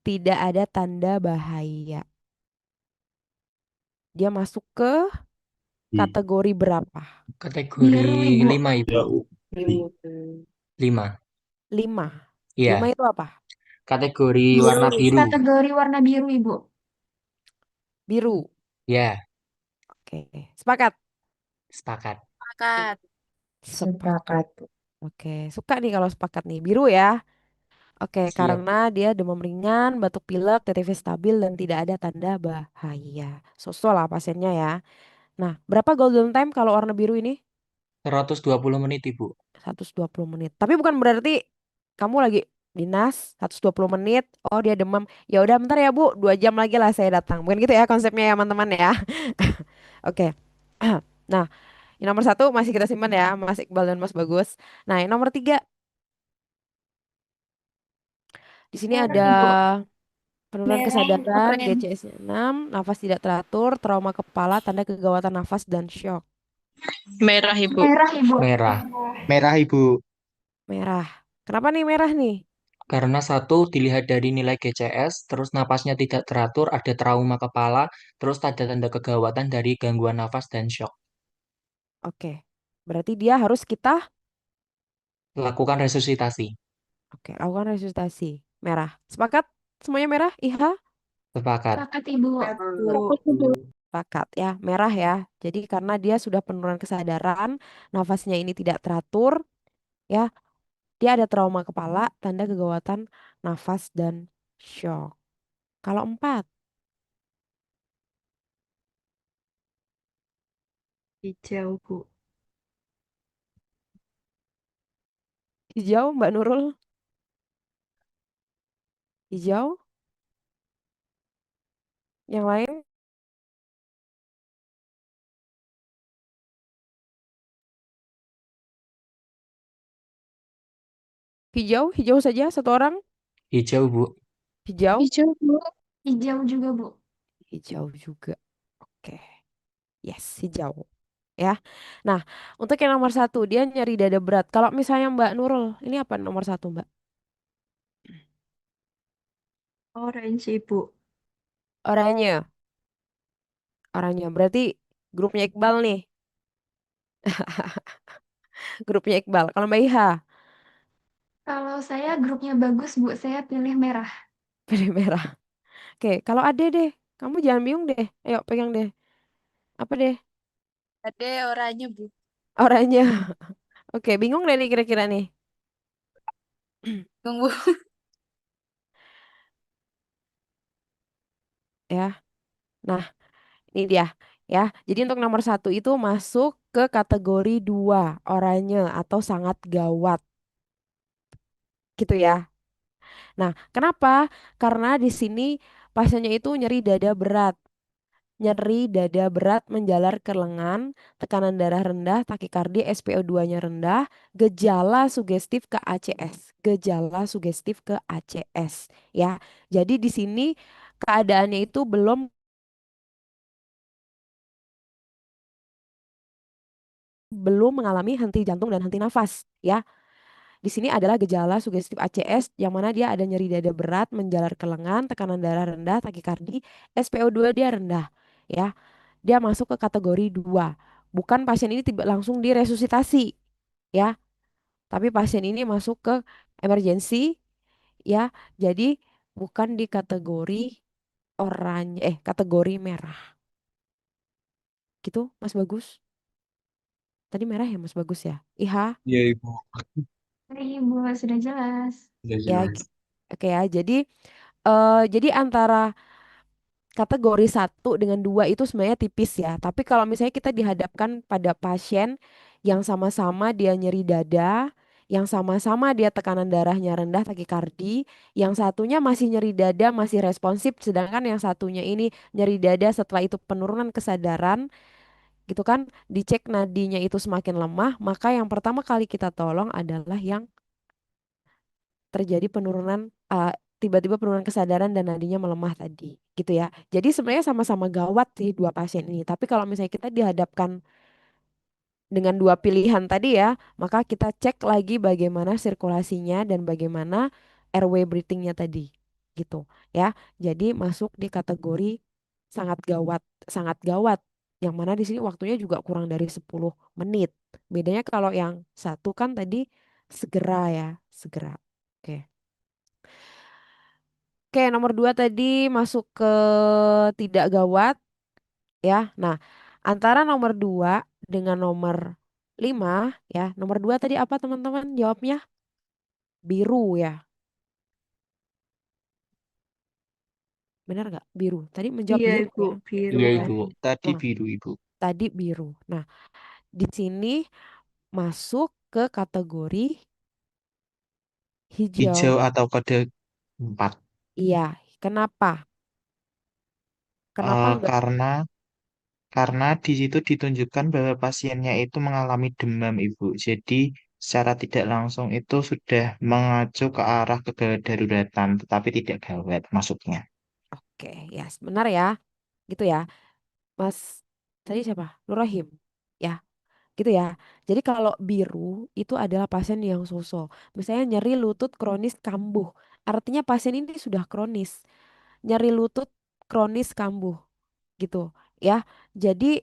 S2: tidak ada tanda bahaya. Dia masuk ke kategori berapa?
S13: Kategori
S6: Biru, Ibu.
S13: 5, Ibu.
S9: Biru.
S13: 5.
S2: 5. 5
S13: Iya,
S2: itu apa?
S13: kategori warna
S9: Biru.
S13: biru.
S6: Kategori warna biru, Ibu.
S2: Biru.
S13: Ya,
S2: Oke, sepakat.
S13: sepakat.
S10: Sepakat.
S2: Sepakat.
S9: Sepakat.
S2: Oke, suka nih kalau sepakat nih. Biru ya. Oke,
S13: Siap.
S2: karena dia demam ringan, batuk pilek, TTV stabil, dan tidak ada tanda bahaya. So lah pasiennya ya. Nah, berapa golden time kalau warna biru ini?
S13: 120 menit, Ibu.
S2: 120 menit. Tapi bukan berarti kamu lagi dinas 120 menit, oh dia demam. Ya udah bentar ya Bu, 2 jam lagi lah saya datang. Bukan gitu ya konsepnya ya teman-teman ya. Oke. Nah, yang nomor 1 masih kita simpan ya, Mas Iqbal dan Mas Bagus. Nah, yang nomor 3, di sini
S6: Merah,
S2: ada
S6: Ibu.
S2: penurunan
S11: Merah,
S2: kesadaran,
S6: Orange.
S2: GCS-nya 6, nafas tidak teratur, trauma kepala, tanda kegawatan nafas dan shock.
S3: Merah, Ibu.
S6: Merah, Ibu.
S13: Merah.
S12: Merah, Ibu.
S2: Merah. Kenapa nih merah nih?
S13: Karena 1 dilihat dari nilai GCS, terus napasnya tidak teratur, ada trauma kepala, terus tanda-tanda kegawatan dari gangguan nafas dan shock.
S2: Oke. Berarti dia harus kita
S13: Lakukan resusitasi.
S2: lakukan resusitasi. Merah. Sepakat? Semuanya merah? IH?
S13: Sepakat.
S6: Sepakat, Ibu.
S2: Sepakat ya, merah ya. Jadi karena dia sudah penurunan kesadaran, nafasnya ini tidak teratur, ya, dia ada trauma kepala, tanda kegawatan nafas dan shock. Kalau 4,
S3: Hijau, Bu.
S2: hijau Mbak Nurul, hijau. Yang lain, hijau saja satu orang,
S13: Hijau, Bu.
S2: hijau,
S6: Hijau, Bu. Hijau juga, Bu.
S2: hijau juga. Oke, yes, hijau. Ya, nah untuk yang nomor 1 dia nyeri dada berat. Kalau misalnya Mbak Nurul, ini apa nomor 1 Mbak?
S3: Orange, Ibu.
S2: Oranye, oranye. Berarti grupnya Iqbal nih, grupnya Iqbal. Kalau Mbak Iha,
S6: Kalau saya grupnya bagus, Bu. Saya pilih merah.
S2: pilih merah. Oke, kalau Ade deh, Kamu jangan bingung deh. Ayo pegang deh. Apa deh?
S10: Ada oranye, Bu.
S2: Oranye. Oke, bingung deh nih kira-kira nih.
S10: Tunggu.
S2: Ya. Nah, ini dia. Ya, jadi untuk nomor satu itu masuk ke kategori dua, oranye atau sangat gawat, gitu ya. Nah, kenapa? Karena di sini pasiennya itu nyeri dada berat. Nyeri dada berat menjalar ke lengan, tekanan darah rendah, takikardi, SpO2-nya rendah, gejala sugestif ke ACS. Gejala sugestif ke ACS ya. Jadi di sini keadaannya itu belum mengalami henti jantung dan henti nafas ya. Di sini adalah gejala sugestif ACS yang mana dia ada nyeri dada berat, menjalar ke lengan, tekanan darah rendah, takikardi, SpO2 dia rendah ya. Dia masuk ke kategori 2. Bukan pasien ini tiba langsung diresusitasi ya, tapi pasien ini masuk ke emergensi ya. Jadi bukan di kategori oranye kategori merah. Gitu, Mas Bagus. Tadi merah ya Mas Bagus ya. IH
S7: Iya, Ibu.
S6: Ibu sudah jelas.
S7: Sudah
S2: ya.
S7: jelas.
S2: Oke ya. Jadi antara kategori satu dengan dua itu sebenarnya tipis ya. Tapi kalau misalnya kita dihadapkan pada pasien yang sama-sama dia nyeri dada, yang sama-sama dia tekanan darahnya rendah, takikardi, yang satunya masih nyeri dada, masih responsif, sedangkan yang satunya ini nyeri dada setelah itu penurunan kesadaran, gitu kan, dicek nadinya itu semakin lemah, maka yang pertama kali kita tolong adalah yang terjadi penurunan tiba-tiba penurunan kesadaran dan nadinya melemah tadi gitu ya. Jadi sebenarnya sama-sama gawat sih dua pasien ini. Tapi kalau misalnya kita dihadapkan dengan dua pilihan tadi ya, maka kita cek lagi bagaimana sirkulasinya dan bagaimana airway breathingnya tadi gitu ya. Jadi masuk di kategori sangat gawat, sangat gawat. Yang mana di sini waktunya juga kurang dari 10 menit. Bedanya kalau yang satu kan tadi segera ya, segera. Oke. Oke, nomor dua tadi masuk ke tidak gawat ya. Nah, antara nomor dua dengan nomor lima ya. Nomor dua tadi apa teman-teman jawabnya? Biru ya. Benar nggak? Biru. Tadi menjawab
S3: Iya,
S2: biru
S3: Ibu,
S2: ya.
S3: biru
S12: Iya,
S2: Kan?
S12: Ibu.
S3: tadi.
S12: Tadi
S2: Nah,
S12: biru, Ibu.
S2: tadi biru. Nah, di sini masuk ke kategori
S12: Hijau
S2: hijau.
S12: atau kode 4.
S2: Iya. Kenapa? Kenapa enggak?
S12: Karena di situ ditunjukkan bahwa pasiennya itu mengalami demam, Ibu. Jadi secara tidak langsung itu sudah mengacu ke arah kegawat daruratan, tetapi tidak gawat masuknya.
S2: Oke, ya, benar ya. Gitu ya. Mas tadi siapa? Nurrohim. Ya. Gitu ya. Jadi kalau biru itu adalah pasien yang soso. Misalnya nyeri lutut kronis kambuh. Artinya pasien ini sudah kronis. Nyeri lutut kronis kambuh gitu ya. Jadi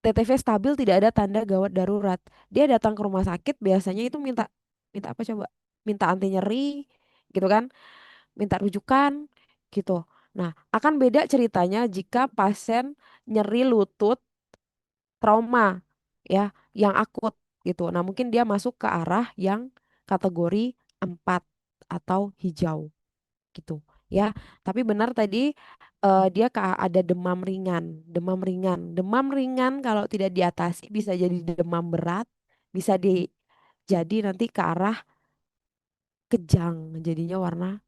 S2: TTV stabil tidak ada tanda gawat darurat. Dia datang ke rumah sakit biasanya itu minta minta apa coba? Minta anti nyeri gitu kan? Minta rujukan gitu. Nah, akan beda ceritanya jika pasien nyeri lutut trauma ya, yang akut gitu. Nah, mungkin dia masuk ke arah yang kategori 4 atau hijau gitu ya. Tapi benar tadi dia ada demam ringan, demam ringan. Demam ringan kalau tidak diatasi bisa jadi demam berat, bisa jadi nanti ke arah kejang, jadinya warna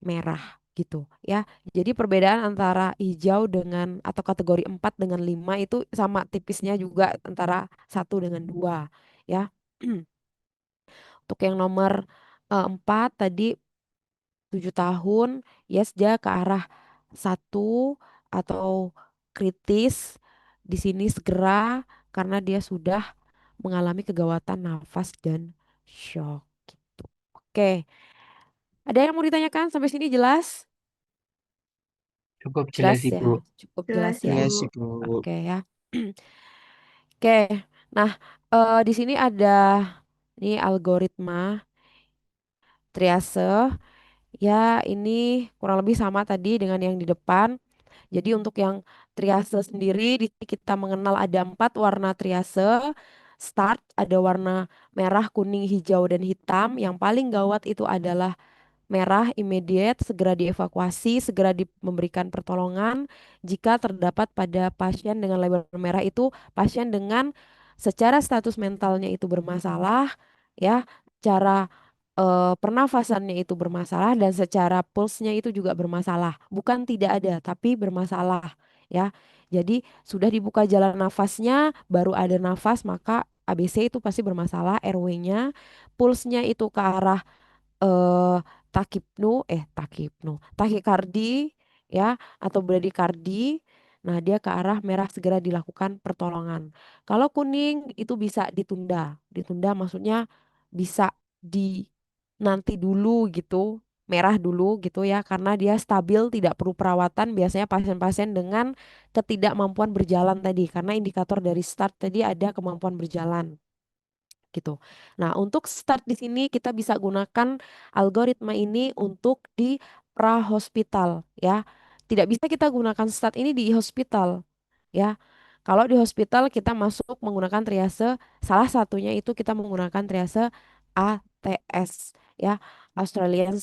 S2: merah gitu ya. Jadi perbedaan antara hijau dengan atau kategori 4 dengan 5 itu sama tipisnya juga antara satu dengan dua ya. Untuk yang nomor 4 tadi 7 tahun, yes dia ke arah satu atau kritis. Di sini segera karena dia sudah mengalami kegawatan nafas dan shock gitu. Oke, ada yang mau ditanyakan sampai sini jelas?
S13: Cukup
S2: Jelas
S13: jelas,
S2: ya,
S13: Ibu.
S2: cukup jelas
S3: Jelas,
S2: ya.
S3: Ibu.
S12: Jelas, Ibu.
S2: Oke ya. Oke, nah di sini ada nih algoritma triase ya, ini kurang lebih sama tadi dengan yang di depan. Jadi untuk yang triase sendiri di sini kita mengenal ada 4 warna triase. Start ada warna merah, kuning, hijau, dan hitam. Yang paling gawat itu adalah merah, immediate, segera dievakuasi, segera memberikan pertolongan. Jika terdapat pada pasien dengan label merah itu pasien dengan secara status mentalnya itu bermasalah, ya, cara pernafasannya itu bermasalah dan secara pulsnya itu juga bermasalah. Bukan tidak ada, tapi bermasalah, ya. Jadi sudah dibuka jalan nafasnya, baru ada nafas, maka ABC itu pasti bermasalah, RW-nya, pulsnya itu ke arah eh takikardi, ya, atau bradikardi. Nah, dia ke arah merah, segera dilakukan pertolongan. Kalau kuning itu bisa ditunda. Ditunda maksudnya bisa di nanti dulu gitu, merah dulu gitu ya, karena dia stabil, tidak perlu perawatan. Biasanya pasien-pasien dengan ketidakmampuan berjalan tadi, karena indikator dari start tadi ada kemampuan berjalan gitu. Nah, untuk start di sini kita bisa gunakan algoritma ini untuk di prahospital, ya. Tidak bisa kita gunakan start ini di hospital, ya. Kalau di hospital kita masuk menggunakan triase, salah satunya itu kita menggunakan triase ATS, ya, Australian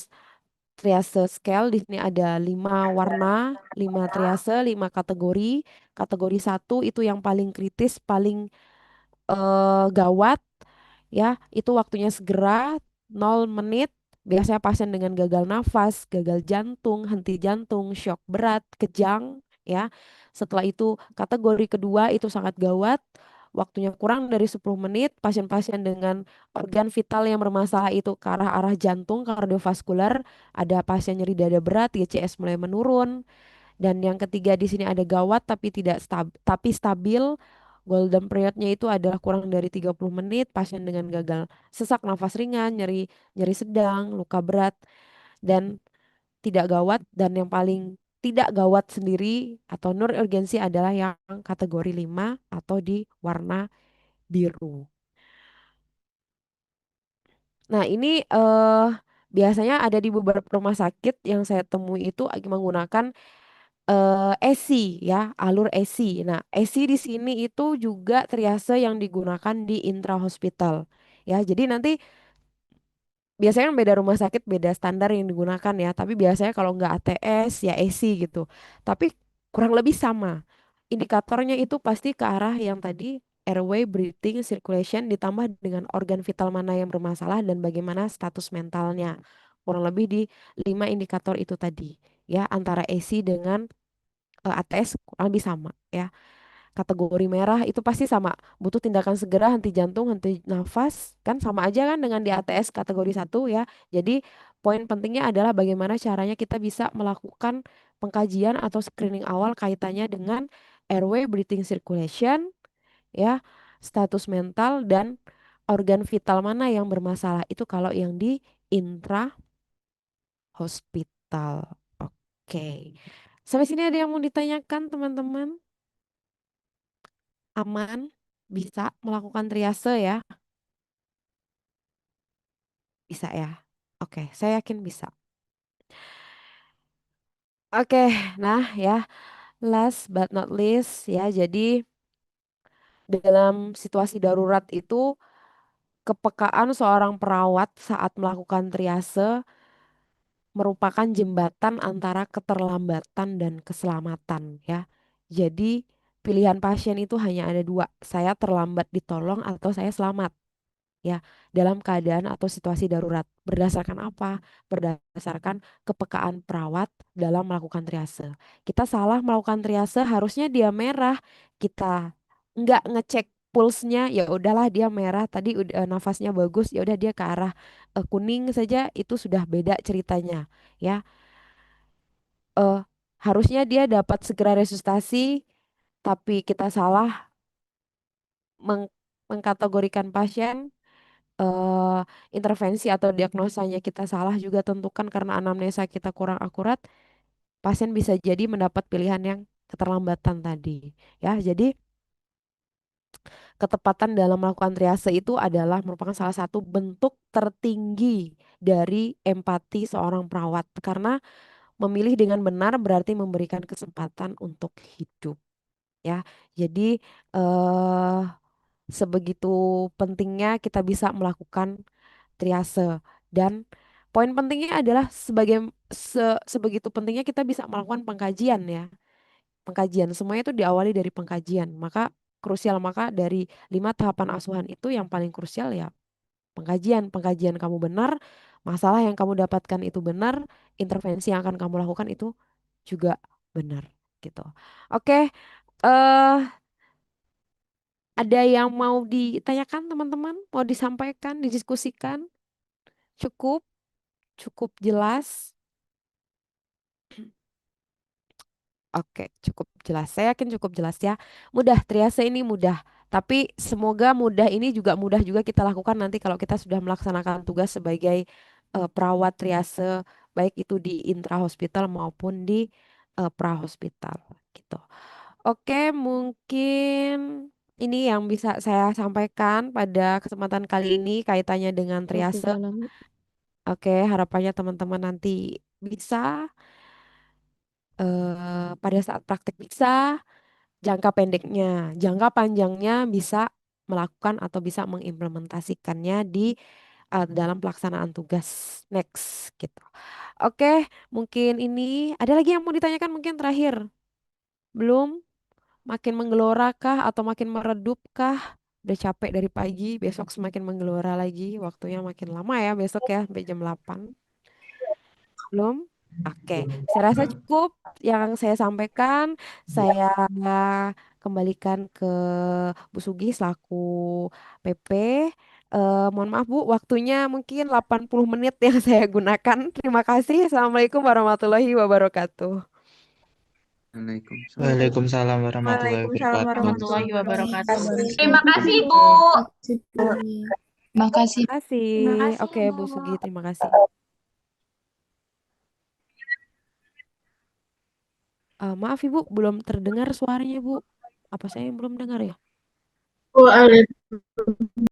S2: Triase Scale. Di sini ada 5 warna, 5 triase, 5 kategori. Kategori 1 itu yang paling kritis, paling gawat, ya, itu waktunya segera 0 menit. Biasanya pasien dengan gagal nafas, gagal jantung, henti jantung, shock berat, kejang, ya. Setelah itu kategori kedua itu sangat gawat, waktunya kurang dari 10 menit. Pasien-pasien dengan organ vital yang bermasalah itu ke arah jantung, kardiovaskular, ada pasien nyeri dada berat, GCS mulai menurun. Dan yang ketiga di sini ada gawat tapi tidak stabil. Golden periodnya itu adalah kurang dari 30 menit, pasien dengan gagal sesak nafas ringan, nyeri nyeri sedang, luka berat, dan tidak gawat. Dan yang paling tidak gawat sendiri atau non urgensi adalah yang kategori 5 atau di warna biru. Nah, ini biasanya ada di beberapa rumah sakit yang saya temui itu menggunakan ESI, ya, alur ESI. Nah, ESI di sini itu juga triase yang digunakan di intrahospital, ya. Jadi nanti biasanya kan beda rumah sakit, beda standar yang digunakan, ya. Tapi biasanya kalau nggak ATS ya ESI gitu. Tapi kurang lebih sama. Indikatornya itu pasti ke arah yang tadi, airway, breathing, circulation, ditambah dengan organ vital mana yang bermasalah dan bagaimana status mentalnya. Kurang lebih di 5 indikator itu tadi, ya, antara ESI dengan ATS kurang lebih sama, ya. Kategori merah itu pasti sama, butuh tindakan segera, henti jantung, henti nafas, kan sama aja kan dengan di ATS kategori 1, ya. Jadi poin pentingnya adalah bagaimana caranya kita bisa melakukan pengkajian atau screening awal kaitannya dengan airway, breathing, circulation, ya, status mental, dan organ vital mana yang bermasalah. Itu kalau yang di intra hospital. Oke. Sampai sini ada yang mau ditanyakan, teman-teman? Aman? Bisa melakukan triase ya? Bisa ya? Oke, saya yakin bisa. Oke, nah ya, last but not least ya, jadi dalam situasi darurat itu kepekaan seorang perawat saat melakukan triase merupakan jembatan antara keterlambatan dan keselamatan, ya. Jadi pilihan pasien itu hanya ada 2, saya terlambat ditolong atau saya selamat, ya, dalam keadaan atau situasi darurat. Berdasarkan apa? Berdasarkan kepekaan perawat dalam melakukan triase. Kita salah melakukan triase, harusnya dia merah, kita nggak ngecek pulsnya, ya udahlah dia merah tadi, udah nafasnya bagus, ya udah dia ke arah kuning saja, itu sudah beda ceritanya, ya. eh Harusnya dia dapat segera resusitasi, tapi kita salah mengkategorikan pasien, intervensi atau diagnosanya kita salah juga tentukan karena anamnesa kita kurang akurat, pasien bisa jadi mendapat pilihan yang keterlambatan tadi, ya. Jadi ketepatan dalam melakukan triase itu adalah merupakan salah satu bentuk tertinggi dari empati seorang perawat, karena Memilih dengan benar berarti memberikan kesempatan untuk hidup ya. Jadi eh sebegitu pentingnya kita bisa melakukan triase dan poin pentingnya adalah sebegitu pentingnya kita bisa melakukan pengkajian ya. Pengkajian semuanya itu diawali dari pengkajian. Maka dari 5 tahapan asuhan itu yang paling krusial ya pengkajian kamu benar, masalah yang kamu dapatkan itu benar, intervensi yang akan kamu lakukan itu juga benar gitu. Oke, eh ada yang mau ditanyakan teman-teman? Mau disampaikan, didiskusikan? Cukup, cukup jelas. Oke, cukup jelas. Saya yakin cukup jelas ya. Mudah, triase ini mudah. Tapi semoga mudah ini juga mudah juga kita lakukan nanti kalau kita sudah melaksanakan tugas sebagai perawat triase, baik itu di intrahospital maupun di prahospital gitu. Oke, mungkin ini yang bisa saya sampaikan pada kesempatan kali ini kaitannya dengan triase.
S1: Waalaikumsalam.
S2: Oke, harapannya teman-teman nanti bisa pada saat praktek bisa, jangka pendeknya, jangka panjangnya bisa melakukan atau bisa mengimplementasikannya di dalam pelaksanaan tugas next gitu. Oke, mungkin ini ada lagi yang mau ditanyakan mungkin terakhir? Belum? Makin menggelora kah atau makin meredup kah? Udah capek dari pagi, besok semakin menggelora lagi, waktunya makin lama ya besok ya sampai jam 8. Belum? Oke, saya rasa cukup yang saya sampaikan. Saya kembalikan ke Bu Sugi selaku PP. Mohon maaf Bu, waktunya mungkin 80 menit yang saya gunakan. Terima kasih. Assalamualaikum warahmatullahi wabarakatuh.
S7: Waalaikumsalam.
S12: Waalaikumsalam warahmatullahi
S3: Waalaikumsalam
S12: wabarakatuh.
S3: warahmatullahi
S10: Warahmatullahi wabarakatuh.
S11: Terima kasih, Bu.
S10: Makasih.
S2: Terima kasih.
S6: Terima kasih,
S2: Oke, Bu
S6: Bu.
S2: Sugi, terima kasih. Maaf Ibu, belum terdengar suaranya Bu. Apa saya yang belum dengar ya?
S11: Bu,